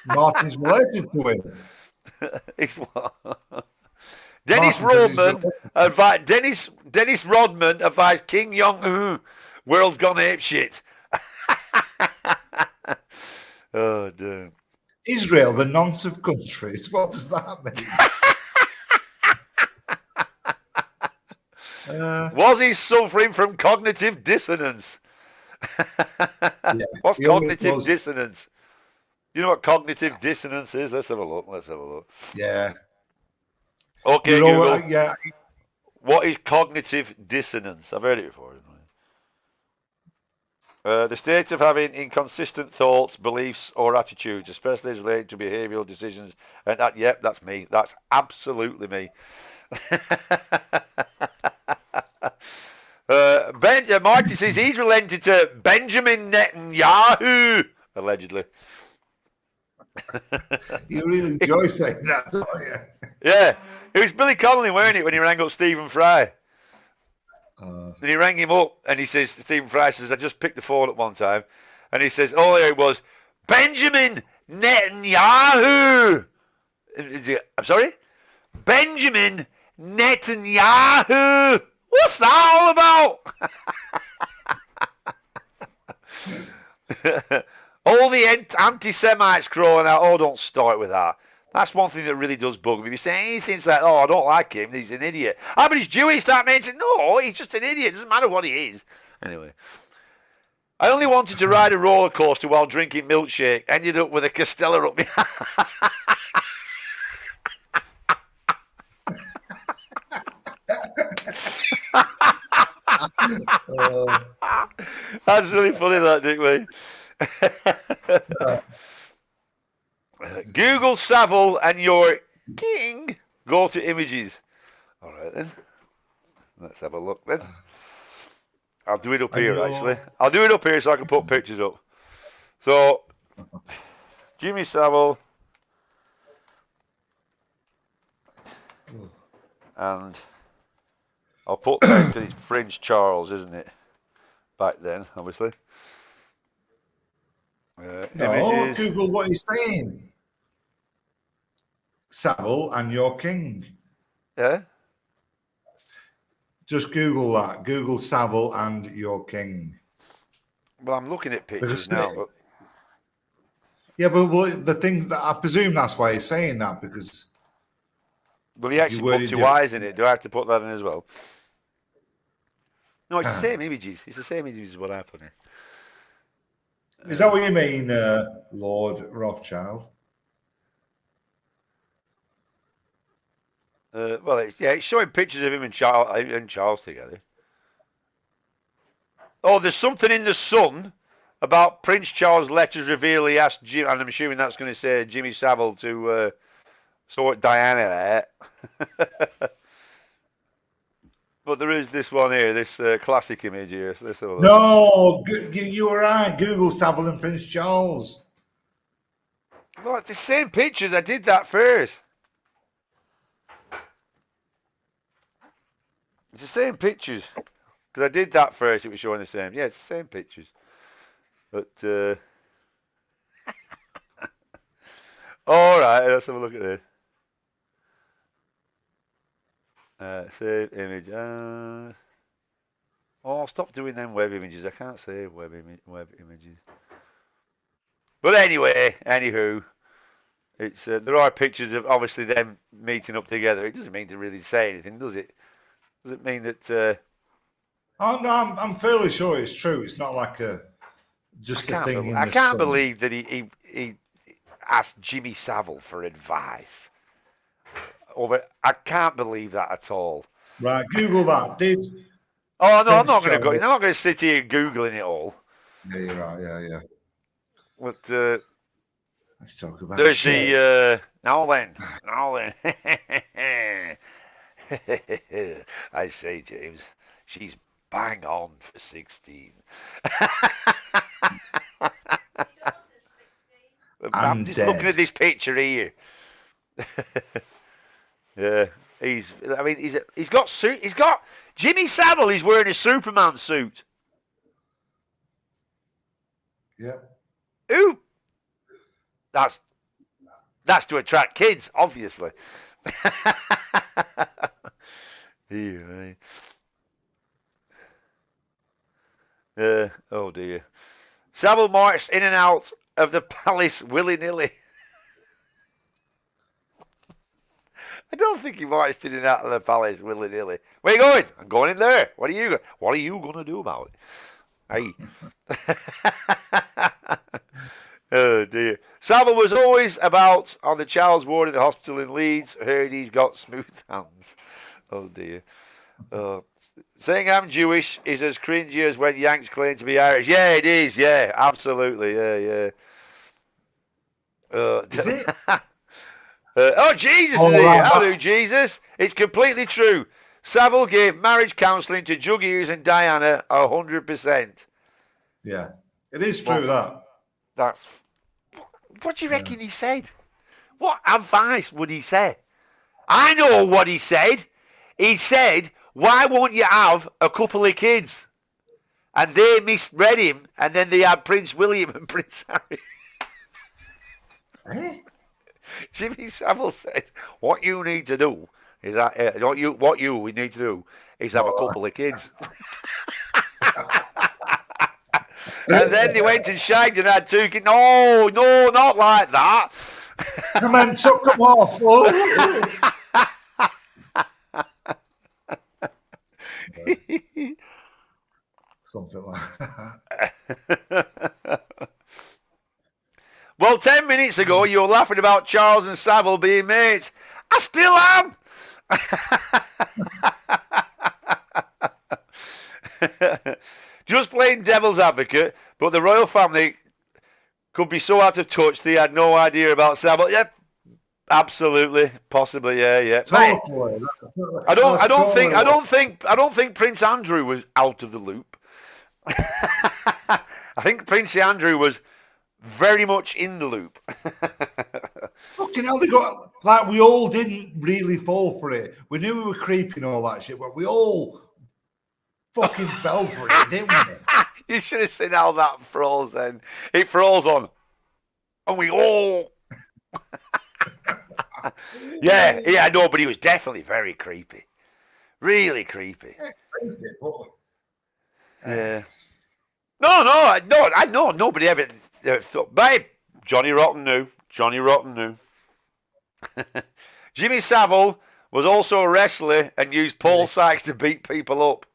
Martin's related to him. Dennis Rodman advised King Jong-un, world gone apeshit. Oh, damn. Israel, the nonce of countries. What does that mean? Was he suffering from cognitive dissonance? Yeah, What's cognitive dissonance? Do you know what cognitive dissonance is? Let's have a look. Yeah. Okay, Google. Yeah. What is cognitive dissonance? I've heard it before. The state of having inconsistent thoughts, beliefs, or attitudes, especially as related to behavioural decisions. And yep, that's me. That's absolutely me. Marty says he's relented to Benjamin Netanyahu, allegedly. You really enjoy saying that, don't you? Yeah, it was Billy Connolly, weren't it, when he rang up Stephen Fry? And he rang him up, and he says, Stephen Fry says, I just picked the phone up one time, and he says, oh, it was Benjamin Netanyahu. I'm sorry? Benjamin Netanyahu. What's that all about? All the anti-Semites crawling out. Oh, don't start with that. That's one thing that really does bug me. If you say anything like, oh, I don't like him, he's an idiot. Ah, but he's Jewish, that means it. No, he's just an idiot. It doesn't matter what he is. Anyway. I only wanted to ride a roller coaster while drinking milkshake. Ended up with a Castella up my That's really funny, that, Dick Lee. Google Savile and your king. Go to images. All right, then. Let's have a look, then. I'll do it up here, actually. I'll do it up here so I can put pictures up. So, Jimmy Savile. And I'll put that because it's Prince Charles, isn't it? Back then, obviously. No, images. Google what he's saying. Savile and your king. Yeah? Just Google that. Google Savile and your king. Well, I'm looking at pictures now. But... Yeah, but the thing that I presume that's why he's saying that, because. Well, he actually put two eyes in it. Do I have to put that in as well? No, it's the same images. It's the same images as what I put in. Is that what you mean, Lord Rothschild? Well, it's showing pictures of him and Charles together. Oh, there's something in the Sun about Prince Charles' letters reveal he asked Jim, and I'm assuming that's going to say Jimmy Savile to sort Diana out. But there is this one here, this classic image here. So let's have a look. No, you were right. Google Savile and Prince Charles. No, it's the same pictures. I did that first. It's the same pictures. Because I did that first. It was showing the same. Yeah, it's the same pictures. But, all right, let's have a look at this. Save image. Oh, stop doing them web images. I can't save web images. But anyway, anywho, it's there are pictures of obviously them meeting up together. It doesn't mean to really say anything, does it? Does it mean that? Oh no, I'm fairly sure it's true. It's not like just a thing. I can't believe that he asked Jimmy Savile for advice. I can't believe that at all. Right, Google that. Oh no, I'm not going to go. I'm not going to sit here googling it all. Yeah, you're right. Yeah. But let's talk about. There's shit. the now then. I say, James, she's bang on for 16. I'm just looking at this picture here. Yeah, he's got suit. He's got Jimmy Savile. He's wearing a Superman suit. Yeah. Ooh, that's to attract kids, obviously. Oh dear. Savile marched in and out of the palace willy-nilly. I don't think he marched in and out of the palace willy-nilly. Where are you going? I'm going in there. What are you going to do about it? Hey. Oh dear. Savile was always about on the child's ward in the hospital in Leeds. Heard he's got smooth hands. Oh dear. Saying I'm Jewish is as cringy as when Yanks claim to be Irish. Yeah, it is. Yeah, absolutely. Yeah. Is it? Oh, Jesus is here. Hello, Jesus. It's completely true. Savile gave marriage counselling to Jug Hughes and Diana 100%. Yeah, it is true That's. What do you reckon he said? What advice would he say? I know what he said. He said, why won't you have a couple of kids? And they misread him, and then they had Prince William and Prince Harry. Eh? Jimmy Savile said, what you need to do is what you need to do is have a couple of kids. And then they went and shagged and had 2 kids. No, not like that. And then took them off. Something like that. Well, 10 minutes ago, you were laughing about Charles and Savile being mates. I still am. Just playing devil's advocate, but the royal family could be so out of touch they had no idea about Savile. Yep, absolutely, possibly, yeah. Totally. I don't think Prince Andrew was out of the loop. I think Prince Andrew was very much in the loop. Fucking hell, they got like we all didn't really fall for it. We knew we were creeping all that shit, but we all fucking fell for it, didn't we? You should have seen how that froze then. It froze on. And we all Yeah, no, but he was definitely very creepy. Really creepy. Yeah. No, I know nobody ever thought. But Johnny Rotten knew. Jimmy Savile was also a wrestler and used Paul Sykes to beat people up.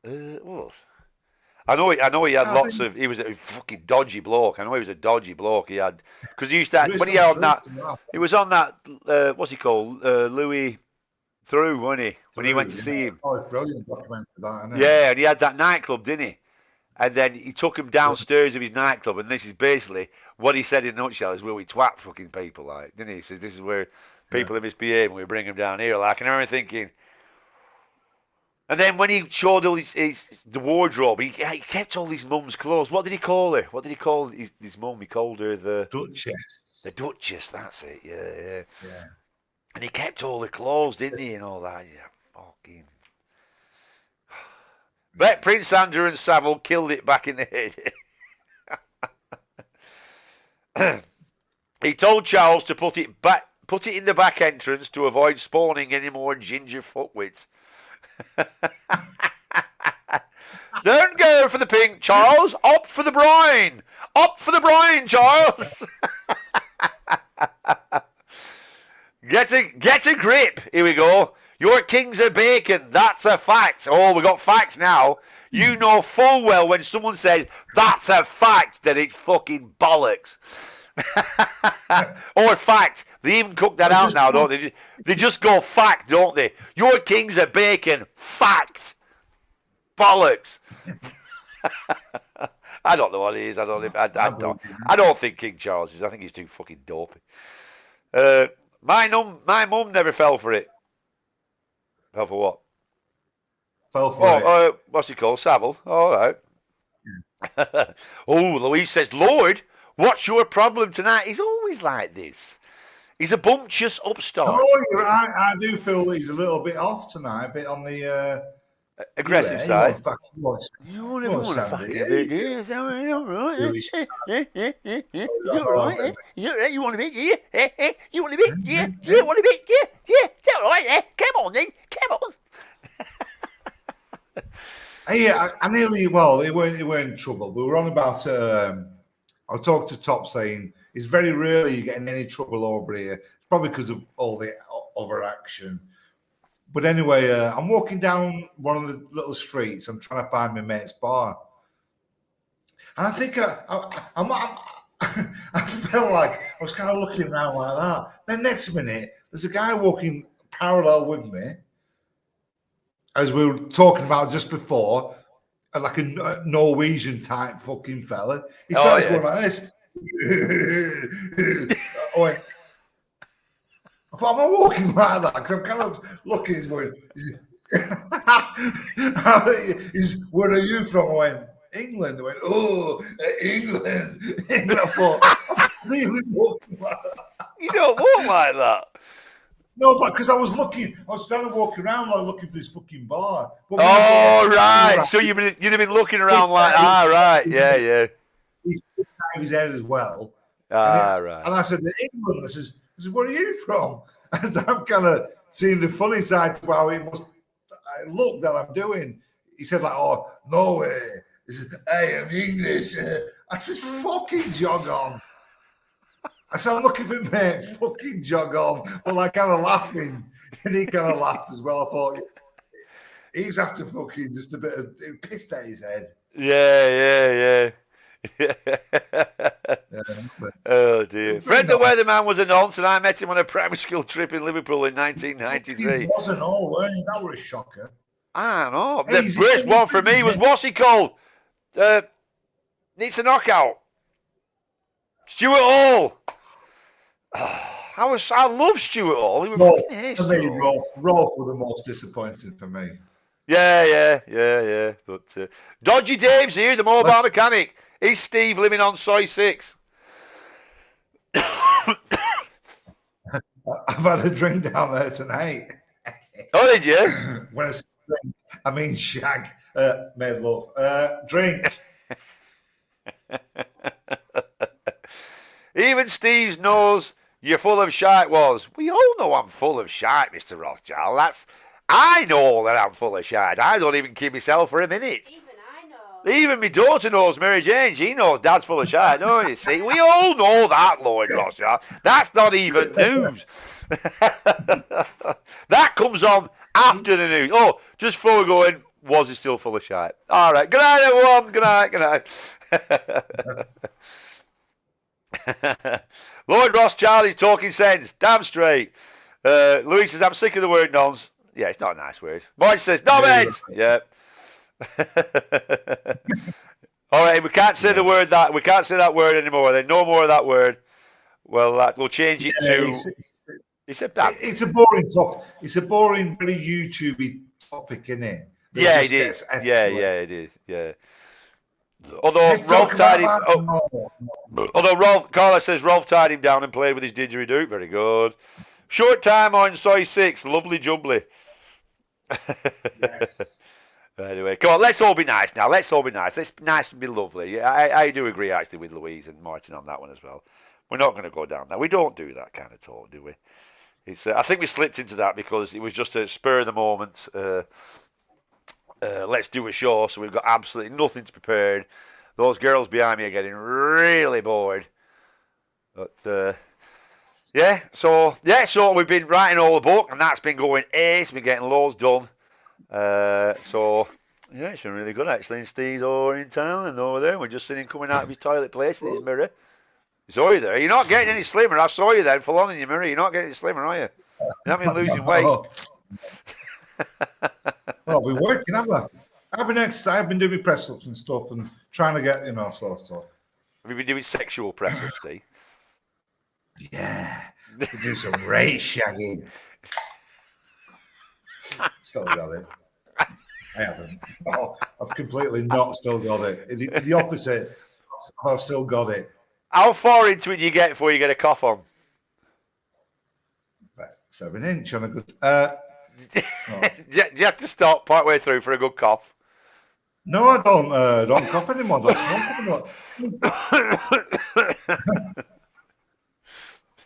I know he had lots of. He was a fucking dodgy bloke. I know he was a dodgy bloke. He had because he used to when he had that. He was on that. What's he called? Louis Through, wasn't he? When he went to see him. Oh, it's brilliant documentary, that, isn't it? Yeah, and he had that nightclub, didn't he? And then he took him downstairs of his nightclub, and this is basically what he said in a nutshell: is where we twat fucking people, like, didn't he? He says this is where people are misbehaving. We bring them down here, like, and I remember thinking. And then when he showed all the wardrobe, he kept all his mum's clothes. What did he call her? What did he call his mum? He called her the Duchess. The Duchess, that's it. Yeah. And he kept all the clothes, didn't he, and all that. Yeah, fucking. Bet Prince Andrew and Savile killed it back in the head. He told Charles to put it in the back entrance to avoid spawning any more ginger fuckwits. Don't go for the pink, Charles. Opt for the brine. Opt for the brine, Charles. Get a grip. Here we go. Your kings are bacon. That's a fact. Oh, we got facts now. You know full well when someone says that's a fact that it's fucking bollocks. Or fact. They even cook that out now, don't they? They just go fact, don't they? Your kings are bacon. Fact. Bollocks. I don't know what it is. I don't think King Charles is. I think he's too fucking dopey. My mum never fell for it. Fell for what? Fell for it. What's he called? Savile. All right. Oh, Louise says, Lord, what's your problem tonight? He's always like this. He's a bumptious upstart. Oh, you're right. I do feel he's a little bit off tonight, a bit on the aggressive side. You want to fuck it? Yes, all right. You're right. You want a bit? Yeah. You want a bit? Yeah. You want a bit? Yeah. It's all right. Come on, then. Come on. Yeah, I nearly. Well, they weren't in trouble. We were on about. I talked to Top saying it's very rarely you get in any trouble over here. It's probably because of all the other action. But anyway, I'm walking down one of the little streets. I'm trying to find my mate's bar, and I think I felt like I was kind of looking around like that. Then next minute, there's a guy walking parallel with me, as we were talking about just before, like a Norwegian type fucking fella. He starts going like this. I thought, am I walking like that? Because I'm kind of looking, he's going, where are you from? I went, England. I went, oh, England. I thought, I'm really walking like that. You don't walk like that. No, but because I was trying to walk around like looking for this fucking bar. But right. So you'd have been looking around like, right. Yeah. He's put his head as well. Right. And I said, England. I says, where are you from? As I'm kind of seeing the funny side of how it must look that I'm doing. He said, like, oh, Norway. He says, "Hey, I'm English." I says, "Fucking jog on." I said, "I'm looking for mate, fucking jog on." Well, I kind of laughing, and he kind of laughed as well. I thought he's after fucking just a bit of it pissed at his head. Yeah. Oh dear. Fred the Weatherman was a nonce, and I met him on a primary school trip in Liverpool in 1993. He wasn't all, weren't he? That was a shocker. I don't know. Hey, The best one for me was what's he called? Needs a knockout. Stuart Hall. I love Stuart Hall. He was for me, Rolf was the most disappointing for me. Yeah. But Dodgy Dave's here, the mobile mechanic. He's Steve living on Soy 6. I've had a drink down there tonight. Oh, did you? When I say drink, I mean shag. Made love. Drink. Even Steve knows you're full of shite, was. We all know I'm full of shite, Mr. Rothschild. I know that I'm full of shite. I don't even keep myself for a minute. Even I know. Even my daughter knows, Mary Jane. She knows Dad's full of shite, don't you? See, we all know that, Lloyd Rothschild. That's not even news. That comes on after the news. Oh, just before we go in, was he still full of shite? All right. Good night, everyone. Good night. Lloyd Rothschild is talking sense. Damn straight. Louise says, I'm sick of the word nonce. Yeah, it's not a nice word. Marge says, knobheads. Yeah. All right, we can't say the word that. We can't say that word anymore. Then no more of that word. Well, we'll change it to. He said that. It's a boring topic. It's a boring, very YouTubey topic, isn't it? Yeah, it is. Yeah, it is. Yeah. Although Rolf tied him. Carla says Rolf tied him down and played with his didgeridoo. Very good. Short time on Soy 6. Lovely jubbly. Yes. Anyway, come on, let's all be nice now. Let's all be nice. Let's be nice and be lovely. Yeah, I do agree actually with Louise and Martin on that one as well. We're not going to go down that. We don't do that kind of talk, do we? It's. I think we slipped into that because it was just a spur of the moment. Let's do a show, so we've got absolutely nothing to prepare. Those girls behind me are getting really bored. But so we've been writing all the book, and that's been going ace. We're getting loads done. So yeah, it's been really good actually. And Steve's over in town and over there. We're just seeing him coming out of his toilet place in his mirror. I saw you there. You're not getting any slimmer. I saw you there full on in your mirror. You're not getting any slimmer, are you? You haven't been losing weight. Well, we're working, haven't I? I've been doing press ups and stuff and trying to get, sort of stuff. Have you been doing sexual press ups, Steve? Yeah. Do some race shagging. Still got it. I haven't. No, I've completely not still got it. The opposite. I've still got it. How far into it do you get before you get a cough on? About 7 inch on a good. Do you have to stop partway through for a good cough? No, I don't cough anymore. Don't smoke anymore.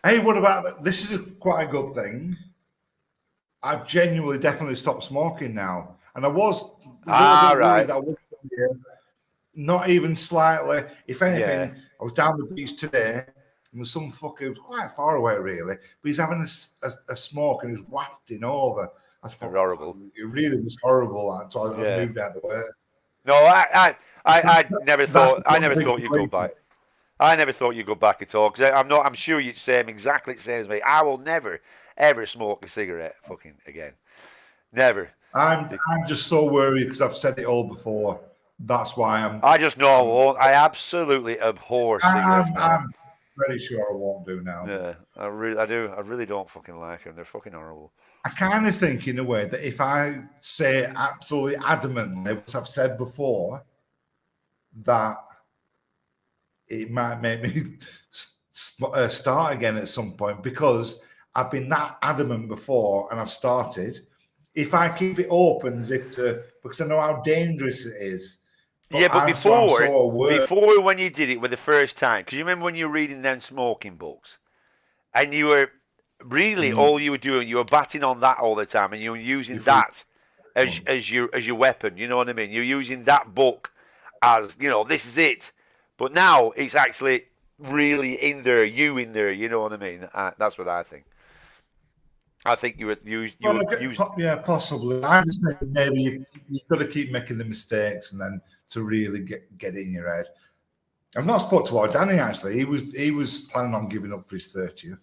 Hey, what about this? Is quite a good thing. I've genuinely, definitely stopped smoking now, and I was right. I was not even slightly. If anything, I was down the beach today, and there's some fucker who was quite far away, really, but he's having a smoke and he's wafting over. I thought, horrible. It really was horrible. So I moved out of the way. No, I never thought. I never thought you'd go back. I never thought you'd go back at all because I'm sure you'd say exactly the same as me. I will never ever smoke a cigarette fucking again. Never. I'm just so worried because I've said it all before. That's why I just know I won't. I absolutely abhor cigarettes. I'm pretty sure I won't do now. Yeah, I do. I really don't fucking like them. They're fucking horrible. I kind of think, in a way, that if I say absolutely adamantly, as I've said before, that it might make me start again at some point because I've been that adamant before and I've started. If I keep it open as if because I know how dangerous it is. But before when you did it with the first time, because you remember when you were reading them smoking books and you were really all you were doing, you were batting on that all the time and you were using that as your weapon. You know what I mean? You're using that book as, this is it. But now it's actually really in there, in there, you know what I mean? That's what I think. I think yeah, possibly. I just think maybe you've got to keep making the mistakes and then to really get in your head. I've not spoke to our Danny actually. He was planning on giving up for his 30th.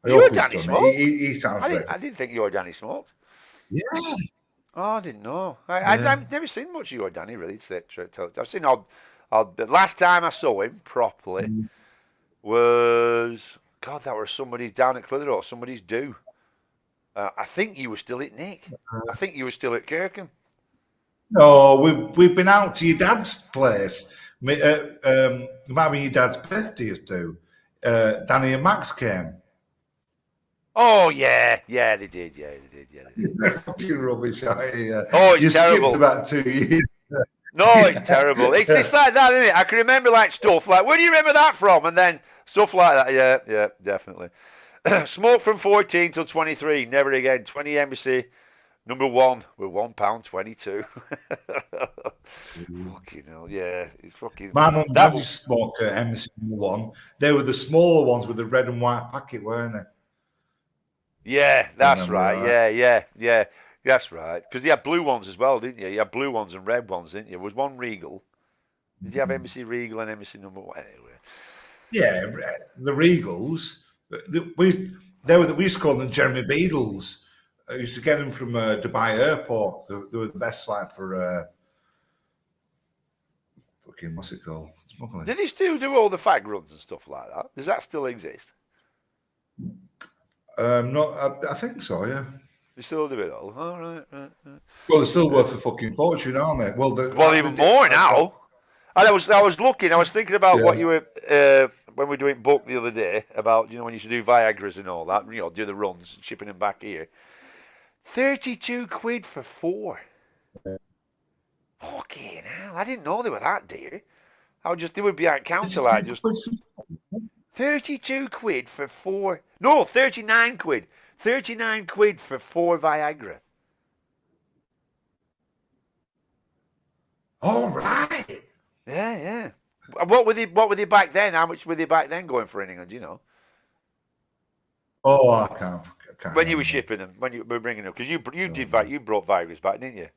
Your Danny smoked? He sounds I didn't think your Danny smoked. Yeah. Oh, I didn't know. I've never seen much of your Danny really. I've seen the last time I saw him properly was that was somebody's down at Clitheroe, somebody's do. I think you were still at Nick. I think you were still at Kirkham. No, we've been out to your dad's place. It might be your dad's birthday too. Danny and Max came. Oh yeah, they did. Fucking rubbish, aren't you? Oh, it's you terrible. Skipped about 2 years. No, it's terrible. It's like that, isn't it? I can remember like stuff like, where do you remember that from? And then stuff like that. Yeah, definitely. Smoke from 14 till 23, never again. 20 Embassy, number 1 with £1.22. Fucking hell, yeah. It's fucking. My mum and dad used to smoke Embassy number 1. They were the smaller ones with the red and white packet, weren't they? Yeah, that's right. Yeah. That's right. Because you had blue ones as well, didn't you? You had blue ones and red ones, didn't you? There was one Regal. Did you have Embassy Regal and Embassy number 1? Anyway. Yeah, the Regals. We used to call them Jeremy Beadles. I used to get them from Dubai Airport. They were the best like for fucking what's it called? Smuggling. Did he still do all the fag runs and stuff like that? Does that still exist? No, I think so. Yeah. They still do it all. Oh, right. Well, they're still worth a fucking fortune, aren't they? Well, even more now. And I was looking. I was thinking about what you were when we were doing book the other day about when you used to do Viagra's and all that. Do the runs, shipping them back here. 32 quid for 4. Yeah. Fucking hell! I didn't know they were that dear. They would be at counter like just 32 quid for 4. No, 39 quid. 39 quid for 4 Viagra. All right. Yeah. What were they back then? How much were they back then going for in England? Do you know? Oh, I can't. When you were shipping them, when you were bringing them, because you brought Viagra's back, didn't you?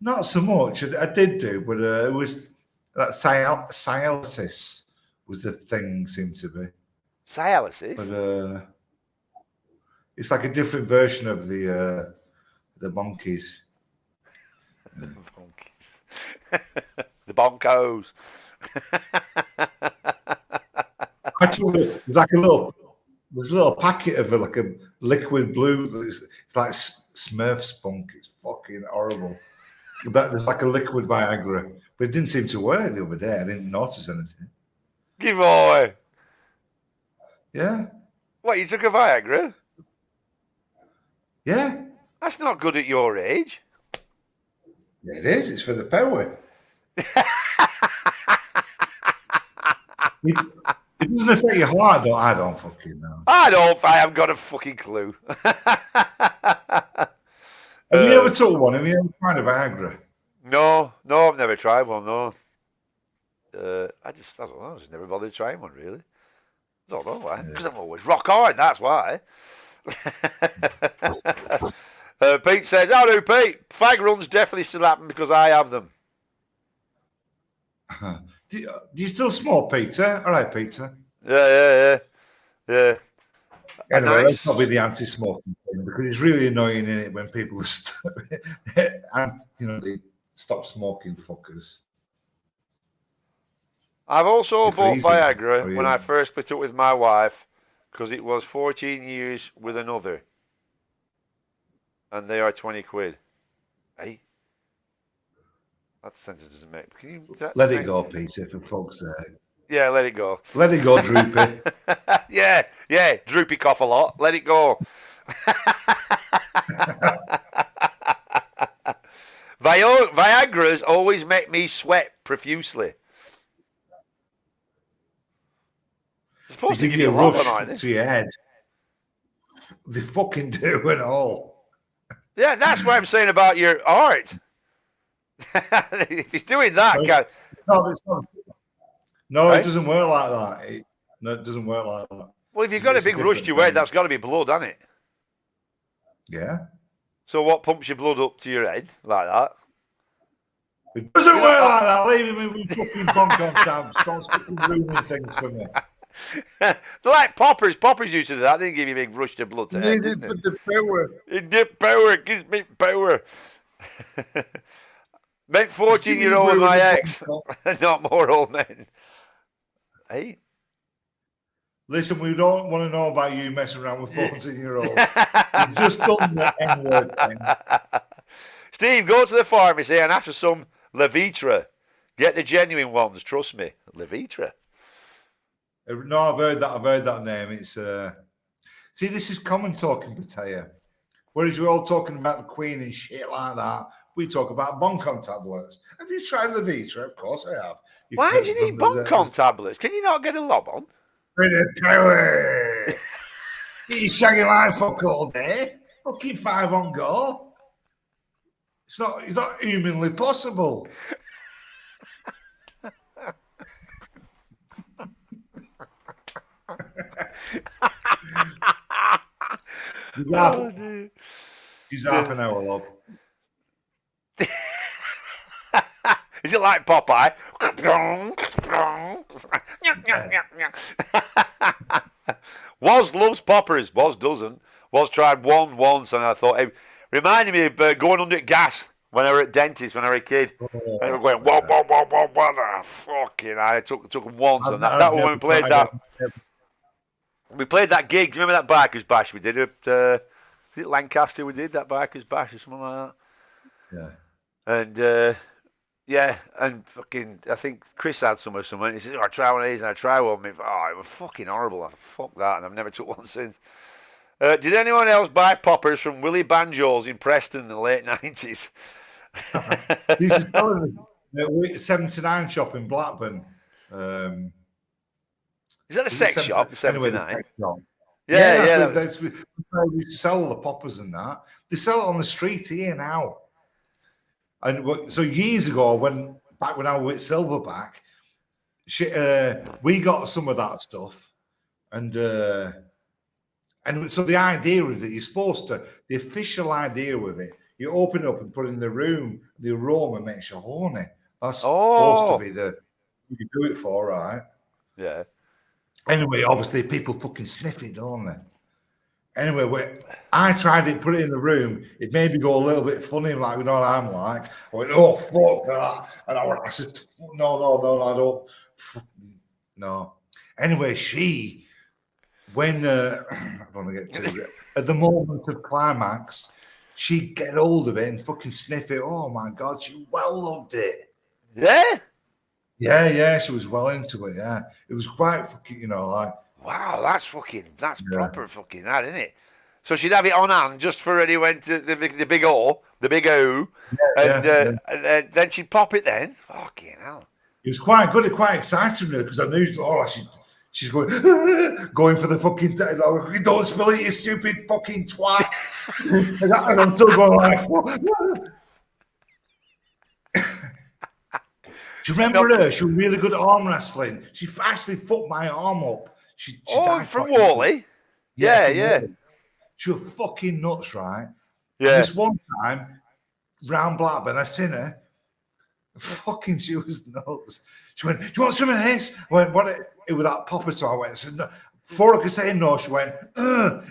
Not so much. I did do, but it was that Cialis was the thing. Seemed to be Cialis. But it's like a different version of the monkeys. The bonkos. Actually, there's like a little packet of like a liquid blue. It's like Smurf spunk. It's fucking horrible. But there's like a liquid Viagra, but it didn't seem to work the other day. I didn't notice anything. Give away. Yeah. What, you took a Viagra? Yeah. That's not good at your age. Yeah, it is. It's for the power. It doesn't affect your heart, though. I don't fucking know. I haven't got a fucking clue. Have you ever took one? Have you ever tried a Viagra? No, I've never tried one, no. I don't know. I just never bothered trying one, really. I don't know why. Because I'm always rock hard, that's why. Pete says, "How do Pete? Fag runs definitely still happen because I have them." Do you still smoke, Peter? All right, Peter. Yeah. Anyway, let's not be the anti-smoking thing because it's really annoying, isn't it, when people they stop smoking, fuckers. I've also bought Viagra when I first split up with my wife because it was 14 years with another. And they are 20 quid. Hey? That sentence doesn't make... Let it go, Peter, for fuck's sake. Yeah, let it go. Let it go, Droopy. yeah, Droopy cough a lot. Let it go. Viagra's always make me sweat profusely. It's supposed to give you a rush to your head. They fucking do and all. Yeah, that's what I'm saying about your art. If he's doing that, no, right? it doesn't work like that. It doesn't work like that. Well, if you've got a big rush to your head, that's got to be blood, hasn't it? Yeah. So what pumps your blood up to your head like that? It doesn't work like that. Leave me with fucking bunk on tabs. Stop fucking ruining things for me. They're like poppers. Poppers used to do that. They didn't give you a big rush to blood to head, Need it for the power. It did power. It gives me power. Meant 14-year-old my ex. Not more old men. Hey? Listen, we don't want to know about you messing around with 14-year-olds. You've just done the N-word thing. Steve, go to the pharmacy and after some Levitra. Get the genuine ones, trust me. Levitra. No, I've heard that name. It's see, this is common talking, Bataya. Whereas you're all talking about the Queen and shit like that, we talk about Boncon tablets. Have you tried Levitra? Of course I have. Why do you need Boncon tablets? Can you not get a lob on? Eat your shaggy line fuck all day. I'll keep 5 on go. It's not humanly possible. He's half an hour, love. Is it like Popeye? Woz loves poppers. Woz doesn't. Woz tried one once, and I thought it reminded me of going under gas when I were at dentist when I was a kid. And I was going, whoa, fucking! I took them once, and that when we played that. We played that gig. Do you remember that Bikers Bash we did at? Was it Lancaster? We did that Bikers Bash or something like that. Yeah. And. Yeah, and fucking, I think Chris had some or something. He said, I try one of these, and I try one. It was fucking horrible. Fuck that, and I've never took one since. Did anyone else buy poppers from Willie Banjos in Preston in the late 90s? This is telling me, 79 shop in Blackburn. Is that a sex shop, 79? Anyway, yeah. That's we used to sell the poppers and that. They sell it on the street here now. And so years ago, back when I was with Silverback, we got some of that stuff, and so the idea is that you're supposed to, the official idea with it, you open it up and put it in the room, the aroma makes you horny. That's supposed to be you do it for, right? Yeah. Anyway, obviously people fucking sniff it, don't they? Anyway, I tried it, put it in the room. It made me go a little bit funny, like, you know what I'm like. I went, oh, fuck that. And I said, no, I don't. No. Anyway, when, I don't want to get too, at the moment of climax, she'd get hold of it and fucking sniff it. Oh, my God, she well loved it. Yeah? Yeah, she was well into it, yeah. It was quite fucking, like. Wow, that's proper fucking that, isn't it? So she'd have it on hand just for when he went to the big O, and then she'd pop it then. Fucking hell. It was quite good, quite exciting because I knew, she's going for the fucking, don't spill it, you stupid fucking twat. and I'm still going like, do you remember her? She was really good at arm wrestling. She actually fucked my arm up. She died from Whalley? Yeah. She was fucking nuts, right? Yeah. And this one time, round Blackburn, I seen her. Fucking, she was nuts. She went, do you want some of this? I went, what? It was that popper, so I went, I said, no. Before I could say no, she went,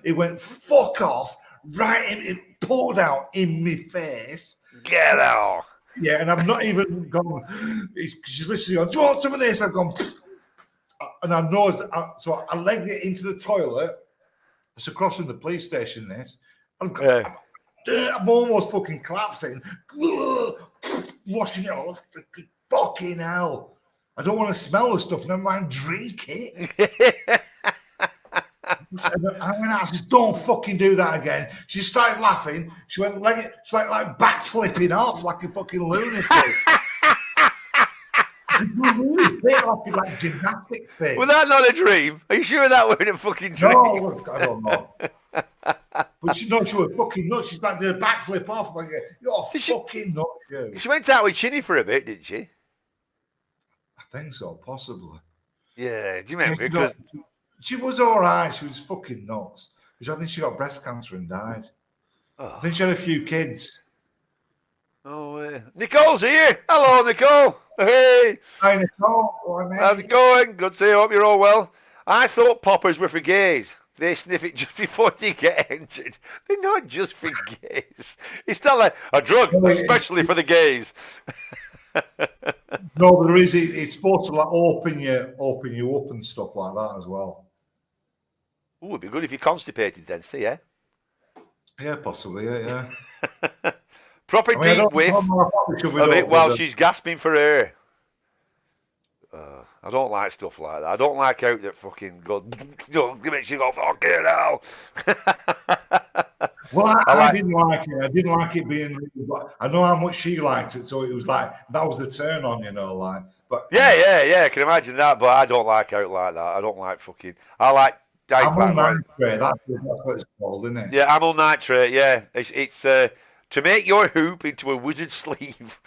it went, fuck off, it poured out in my face. Get out. Yeah, and I've not even gone, she's literally gone, do you want some of this? I've gone, and I know, so I legged it into the toilet. It's across from the police station, this. I'm almost fucking collapsing, washing it off. Fucking hell. I don't want to smell the stuff, never mind drink it. I said, don't fucking do that again. She started laughing. She went she's like back flipping off like a fucking lunatic. Like gymnastic thing. Was that not a dream? Are you sure that wasn't a fucking dream? No, look, I don't know. But she was fucking nuts. She's like did a backflip off. Like, you're fucking nuts, you. She went out with Chinny for a bit, didn't she? I think so, possibly. Yeah, do you remember? Because she was all right. She was fucking nuts. Because I think she got breast cancer and died. Oh. I think she had a few kids. Oh, Nicole's here. Hello, Nicole. Hey. Hi, Nicole. How's it going? Good to see you. Hope you're all well. I thought poppers were for gays. They sniff it just before they get entered. They're not just for gays. It's not like a drug, especially for the gays. No, there is. It's supposed to like open you up and stuff like that as well. Ooh, it'd be good if you're constipated then, Steve, yeah? Yeah, possibly, yeah. Proper deep whiff of it while she's gasping for air. I don't like stuff like that. I don't like out that fucking go, makes you go, fucking hell. Well, I didn't like it. I didn't like it being. I know how much she liked it, so it was like that was the turn on, like. But yeah, I can imagine that. But I don't like out like that. I don't like fucking. I like. Amyl nitrate. That's what it's called, isn't it? Yeah, amyl nitrate. Yeah, it's to make your hoop into a wizard sleeve.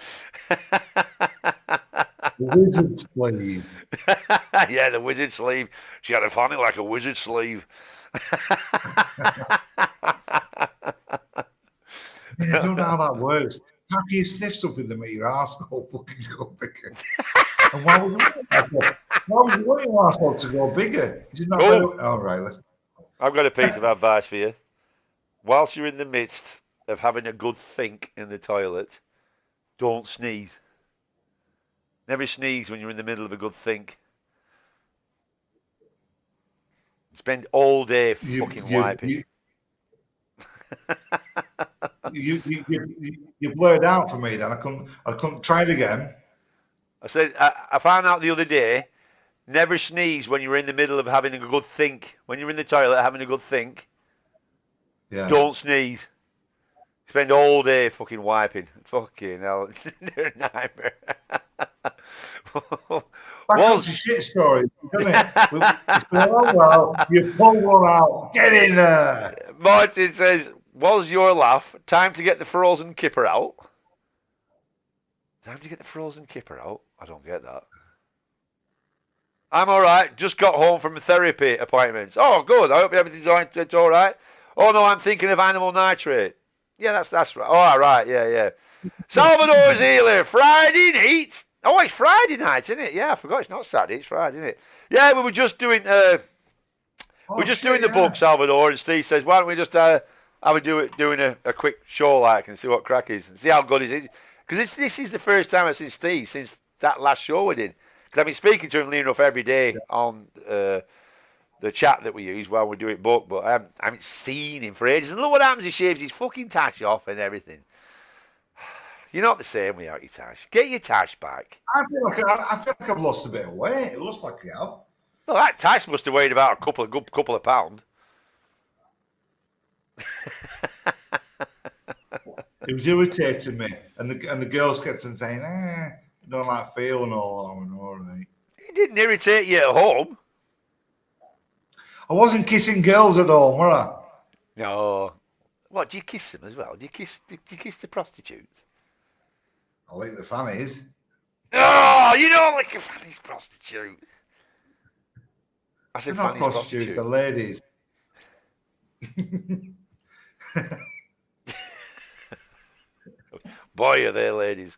The wizard sleeve. Yeah, the wizard sleeve. She had a funny like a wizard sleeve. I don't know how that works. How can you sniff something that make your arsehole fucking go bigger? And why would you want your arsehole to go bigger? Is it not all right, I've got a piece of advice for you. Whilst you're in the midst of having a good think in the toilet, don't sneeze. Never sneeze when you're in the middle of a good think. Spend all day fucking wiping. You blurred out for me then. I couldn't try it again. I said I found out the other day, never sneeze when you're in the middle of having a good think. When you're in the toilet having a good think, don't sneeze. Spend all day fucking wiping. Fucking hell. They're a nightmare. Back to shit story, isn't it? It's been a long while. You pull one out. Get in there. Martin says, was your laugh time to get the frozen kipper out? Time to get the frozen kipper out? I don't get that. I'm all right. Just got home from a therapy appointment. Oh, good. I hope everything's all right. Oh, no, I'm thinking of animal nitrate. Yeah, that's right. Oh, right. Yeah. Salvador's Healer. Friday night. Oh, it's Friday night, isn't it? Yeah, I forgot. It's not Saturday. It's Friday, isn't it? Yeah, we were just doing... doing the book, Salvador, and Steve says, why don't we just doing a quick show like and see what crack is and see how good it is. Because this is the first time I've seen Steve since that last show we did. Because I've been speaking to him near enough every day on the chat that we use while we do it book, but I haven't seen him for ages. And look what happens, he shaves his fucking tash off and everything. You're not the same without your tash. Get your tash back. I feel like I've lost a bit of weight. It looks like you have. Well, that tash must have weighed about a couple of pounds. It was irritating me, and the girls kept on saying, you don't like feeling all that. It didn't irritate you at home. I wasn't kissing girls at home, were I? No. What, do you kiss them as well? Do you kiss the prostitutes? I like the fannies. Oh, you don't like a fanny's prostitute. I said they're not prostitutes, they're ladies. Boy, are they ladies.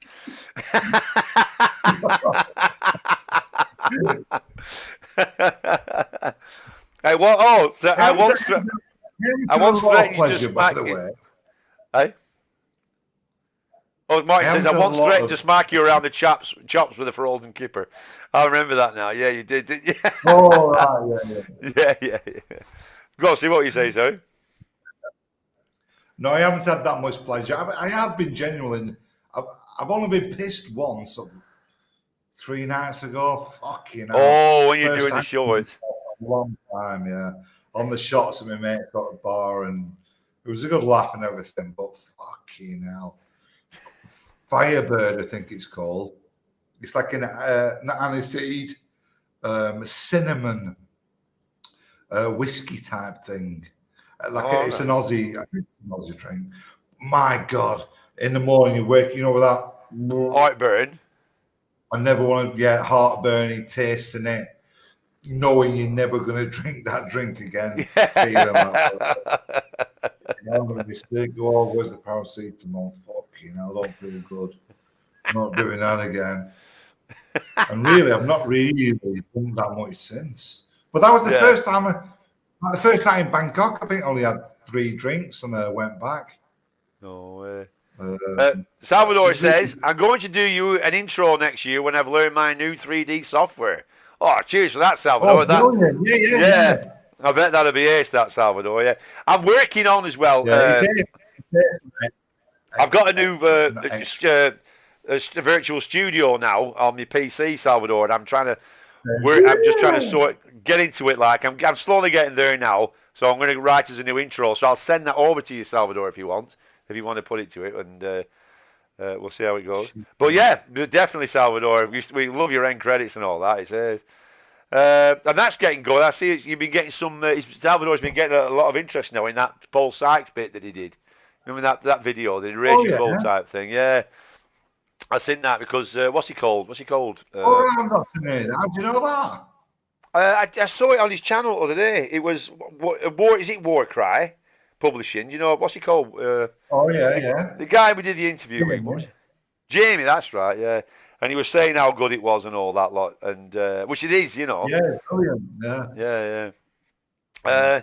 Hey, what? Oh, so I once threatened to smack you. Hey? Oh, Martin says, I once threatened to smack you around the chops with a frozen kipper. I remember that now. Yeah, you did. Yeah. Oh, right, yeah. Go on, see what you say, sorry. No, I haven't had that much pleasure. I have been genuinely. I've only been pissed once, 3 nights ago. Fucking hell. Oh, when you're doing the shorts. A long time, yeah. On the shots that my mate got at the bar, and it was a good laugh and everything, but fucking hell. Firebird, I think it's called. It's like an aniseed, cinnamon whiskey type thing. It's an Aussie, I think it's an Aussie drink. My God, in the morning you wake, with that heartburn. I never want to get heartburny tasting it, knowing you're never going to drink that drink again. Feeling that. I'm going to be sick. Oh, where's the paracetamol? Fucking hell, I don't feel good. I'm not doing that again. And really, I've not really done that much since. But that was the first time. The first night in Bangkok, I think I only had 3 drinks and I went back. No way. Salvador says, I'm going to do you an intro next year when I've learned my new 3D software. Oh, cheers for that, Salvador. Yeah. I bet that'll be ace, that, Salvador. Yeah. I'm working on as well. Yeah, I've got a new virtual studio now on my PC, Salvador, and I'm trying to work. I'm just trying to get into it. Like I'm slowly getting there now. So I'm going to write as a new intro. So I'll send that over to you, Salvador, if you want to put it to it, and we'll see how it goes. But yeah, definitely, Salvador. We love your end credits and all that. It says. And that's getting good. I see you've been getting some. Salvador's been getting a lot of interest now in that Paul Sykes bit that he did. Remember that video, the Raging Bull type thing? Yeah, I seen that because what's he called? I'm not familiar. How do you know that? I saw it on his channel the other day. It was Is it Warcry Publishing? You know what's he called? The guy we did the interview with. Jamie, that's right. Yeah. And he was saying how good it was and all that lot, and which it is, Yeah, brilliant. Yeah.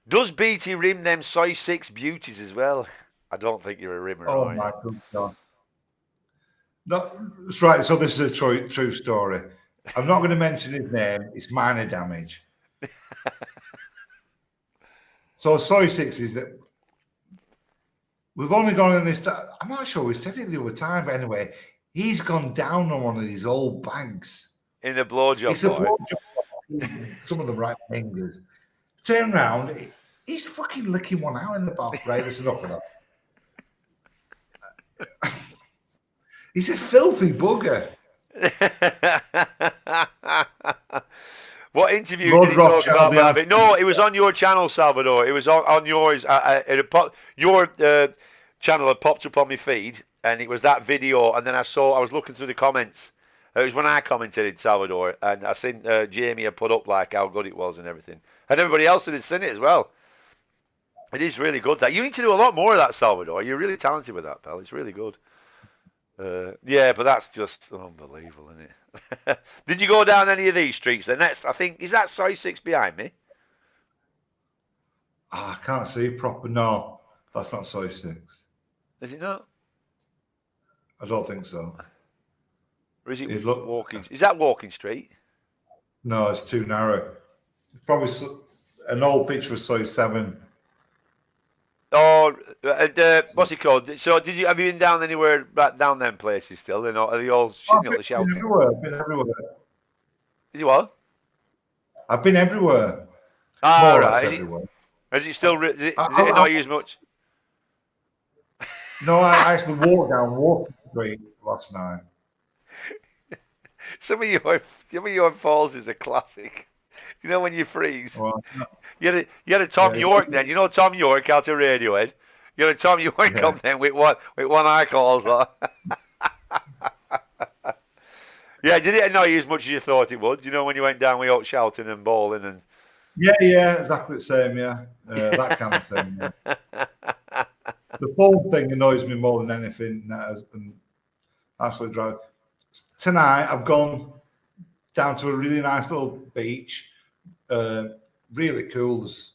Does BT rim them size 6 beauties as well? I don't think you're a rimmer. Oh my good God! No, that's right. So this is a true story. I'm not going to mention his name. It's minor damage. So size 6 is that we've only gone in this. I'm not sure we said it the other time, but anyway. He's gone down on one of these old bags. In the blowjob. It's a blowjob. Some of the right fingers. Turn round. He's fucking licking one out in the bath. Right, that's enough of that. He's a filthy bugger. What interview did he talk about it? No, it was on your channel, Salvador. It was on yours. Your channel had popped up on my feed. And it was that video, and then I was looking through the comments. It was when I commented in Salvador, and I seen Jamie had put up like how good it was and everything, and everybody else had seen it as well. It is really good. That you need to do a lot more of that, Salvador. You're really talented with that, pal. It's really good. Yeah, but that's just unbelievable, isn't it? Did you go down any of these streets? The next, I think, is that size 6 behind me? I can't see proper. No, that's not size 6. Is it not? I don't think so. Or is it walking? Is that Walking Street? No, it's too narrow. It's probably an old picture of size 7. Oh, what's it called? So, have you been down anywhere down them places still? They're not. Are they all the shelter? I've been everywhere. Is it what? I've been everywhere. Ah, right. Everywhere. Is it still? Does it annoy you as much? No, I actually walked down Walking Street last night. Some of your falls is a classic. You know when you freeze. Well, you had a Tom York then. You know Tom York out of Radiohead. You had a Tom York come then with one eye calls on. Yeah, did it annoy you as much as you thought it would? You know when you went down with shouting and bawling and. Yeah, exactly the same. Yeah, that kind of thing. Yeah. The phone thing annoys me more than anything. And absolutely drive. Tonight I've gone down to a really nice little beach. Really cool. There's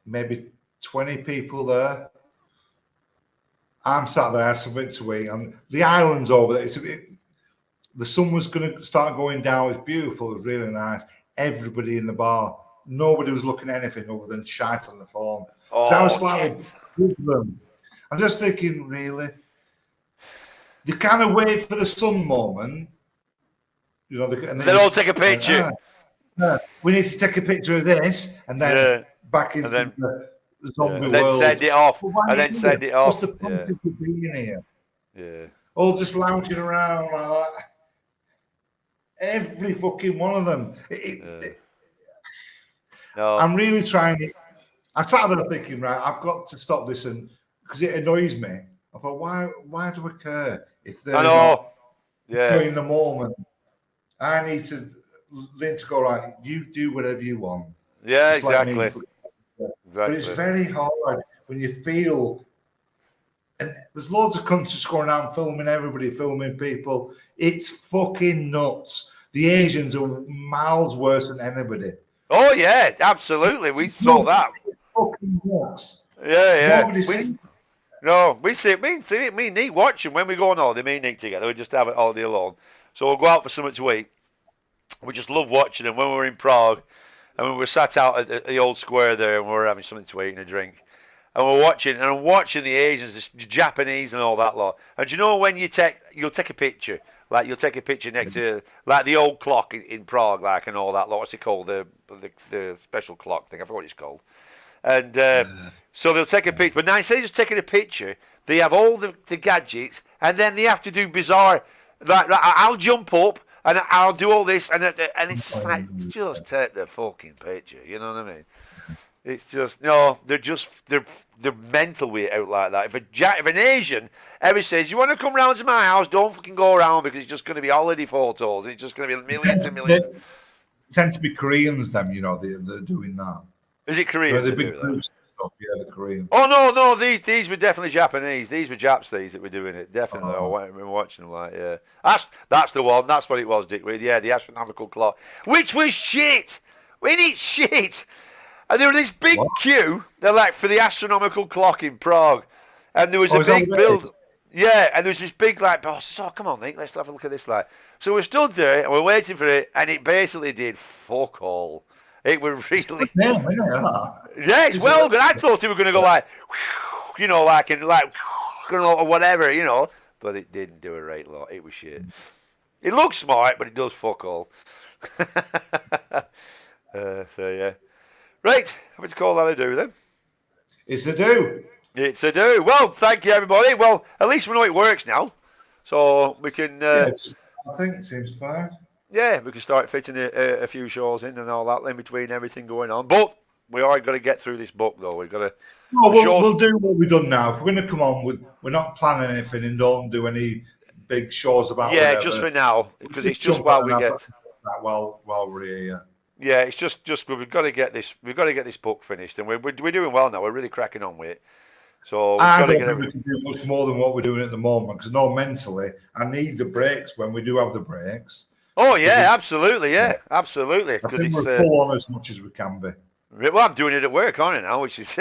maybe 20 people there. I'm sat there, I had something to eat, and the island's over there. The sun was going to start going down. It was beautiful. It was really nice. Everybody in the bar. Nobody was looking at anything other than shite on the phone. So I was slightly with them. I'm just thinking, really? They kind of wait for the sun moment. You know, and they'll all take a picture. We need to take a picture of this, and then back into the zombie world. Then send it off. Send it off. What's the point of being here? Yeah. All just lounging around like that. Every fucking one of them. No. I'm really trying it. I sat there thinking, right, I've got to stop this, and because it annoys me. I thought, why do I care if they're I not know. Yeah. in the moment? I need to learn to go, right, you do whatever you want. Yeah, Just let me. exactly. But it's very hard when you feel, and there's loads of countries going around filming everybody, filming people. It's fucking nuts. The Asians are miles worse than anybody. Oh yeah, absolutely. We saw that. It's fucking nuts. Yeah. Nobody seen. No, we see it. Me and Nick watching when we go on holiday. Me and Nick together. We just have it holiday alone. So we'll go out for something to eat. We just love watching them. When we were in Prague, and we were sat out at the old square there, and we were having something to eat and a drink, and we're watching, and I'm watching the Asians, the Japanese, and all that lot. And you know when you'll take a picture, like you'll take a picture next to like the old clock in Prague, like and all that lot. What's it called? The special clock thing. I forgot what it's called. And so they'll take a picture. But now instead of just taking a picture, they have all the gadgets, and then they have to do bizarre. Like I'll jump up and I'll do all this, and it's just like just take the fucking picture. You know what I mean? It's just no. They're mental with it out like that. If an Asian ever says you want to come round to my house, don't fucking go around because it's just going to be holiday photos. It's just going to be millions and millions. They tend to be Koreans, them. You know, they're doing that. Is it Korean? The big stuff, yeah, the Korean. Oh no! These were definitely Japanese. These were Japs. These that were doing it. Definitely, I remember watching them. Like, yeah, that's the one. That's what it was, Dick. With the astronomical clock, which was shit. We need shit. And there was this big queue. They're like for the astronomical clock in Prague, and there was a big build. Yeah, and there was this big like boss. Oh, come on, Nick, let's have a look at this. Like, so we stood there and we're waiting for it, and it basically did fuck all. It was really. Yeah, it's well good. I thought it was going to go like, you know, like and like, or whatever, you know, but it didn't do a right lot. It was shit. It looks smart, but it does fuck all. So yeah, right. How much call that I do then? It's a do. It's a do. Well, thank you everybody. Well, at least we know it works now, so we can. I think it seems fine. Yeah, we can start fitting a few shows in and all that in between everything going on. But we are going to get through this book, though. We've got to. No, we'll do what we've done now. If we're going to come on with, we're not planning anything and don't do any big shows about. Yeah, whatever. Just for now, because it's just while we get. While we're here, yeah. Yeah, it's just we've got to get this. We've got to get this book finished, and we're doing well now. We're really cracking on with it. So I don't think we can do much more than what we're doing at the moment because mentally, I need the breaks when we do have the breaks. Oh yeah, absolutely, yeah, absolutely. I think we're full on as much as we can be. Well, I'm doing it at work, aren't I now? Which is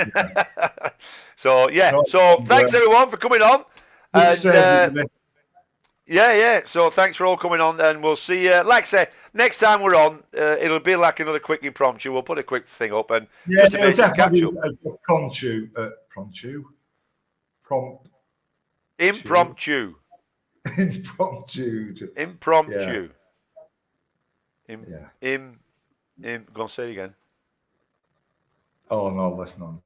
so yeah. So thanks everyone for coming on. And, yeah. So thanks for all coming on, and we'll see you. Like I say, next time we're on, it'll be like another quick impromptu. We'll put a quick thing up and it'll definitely be a impromptu. Go on, say it again. Oh no, let's not.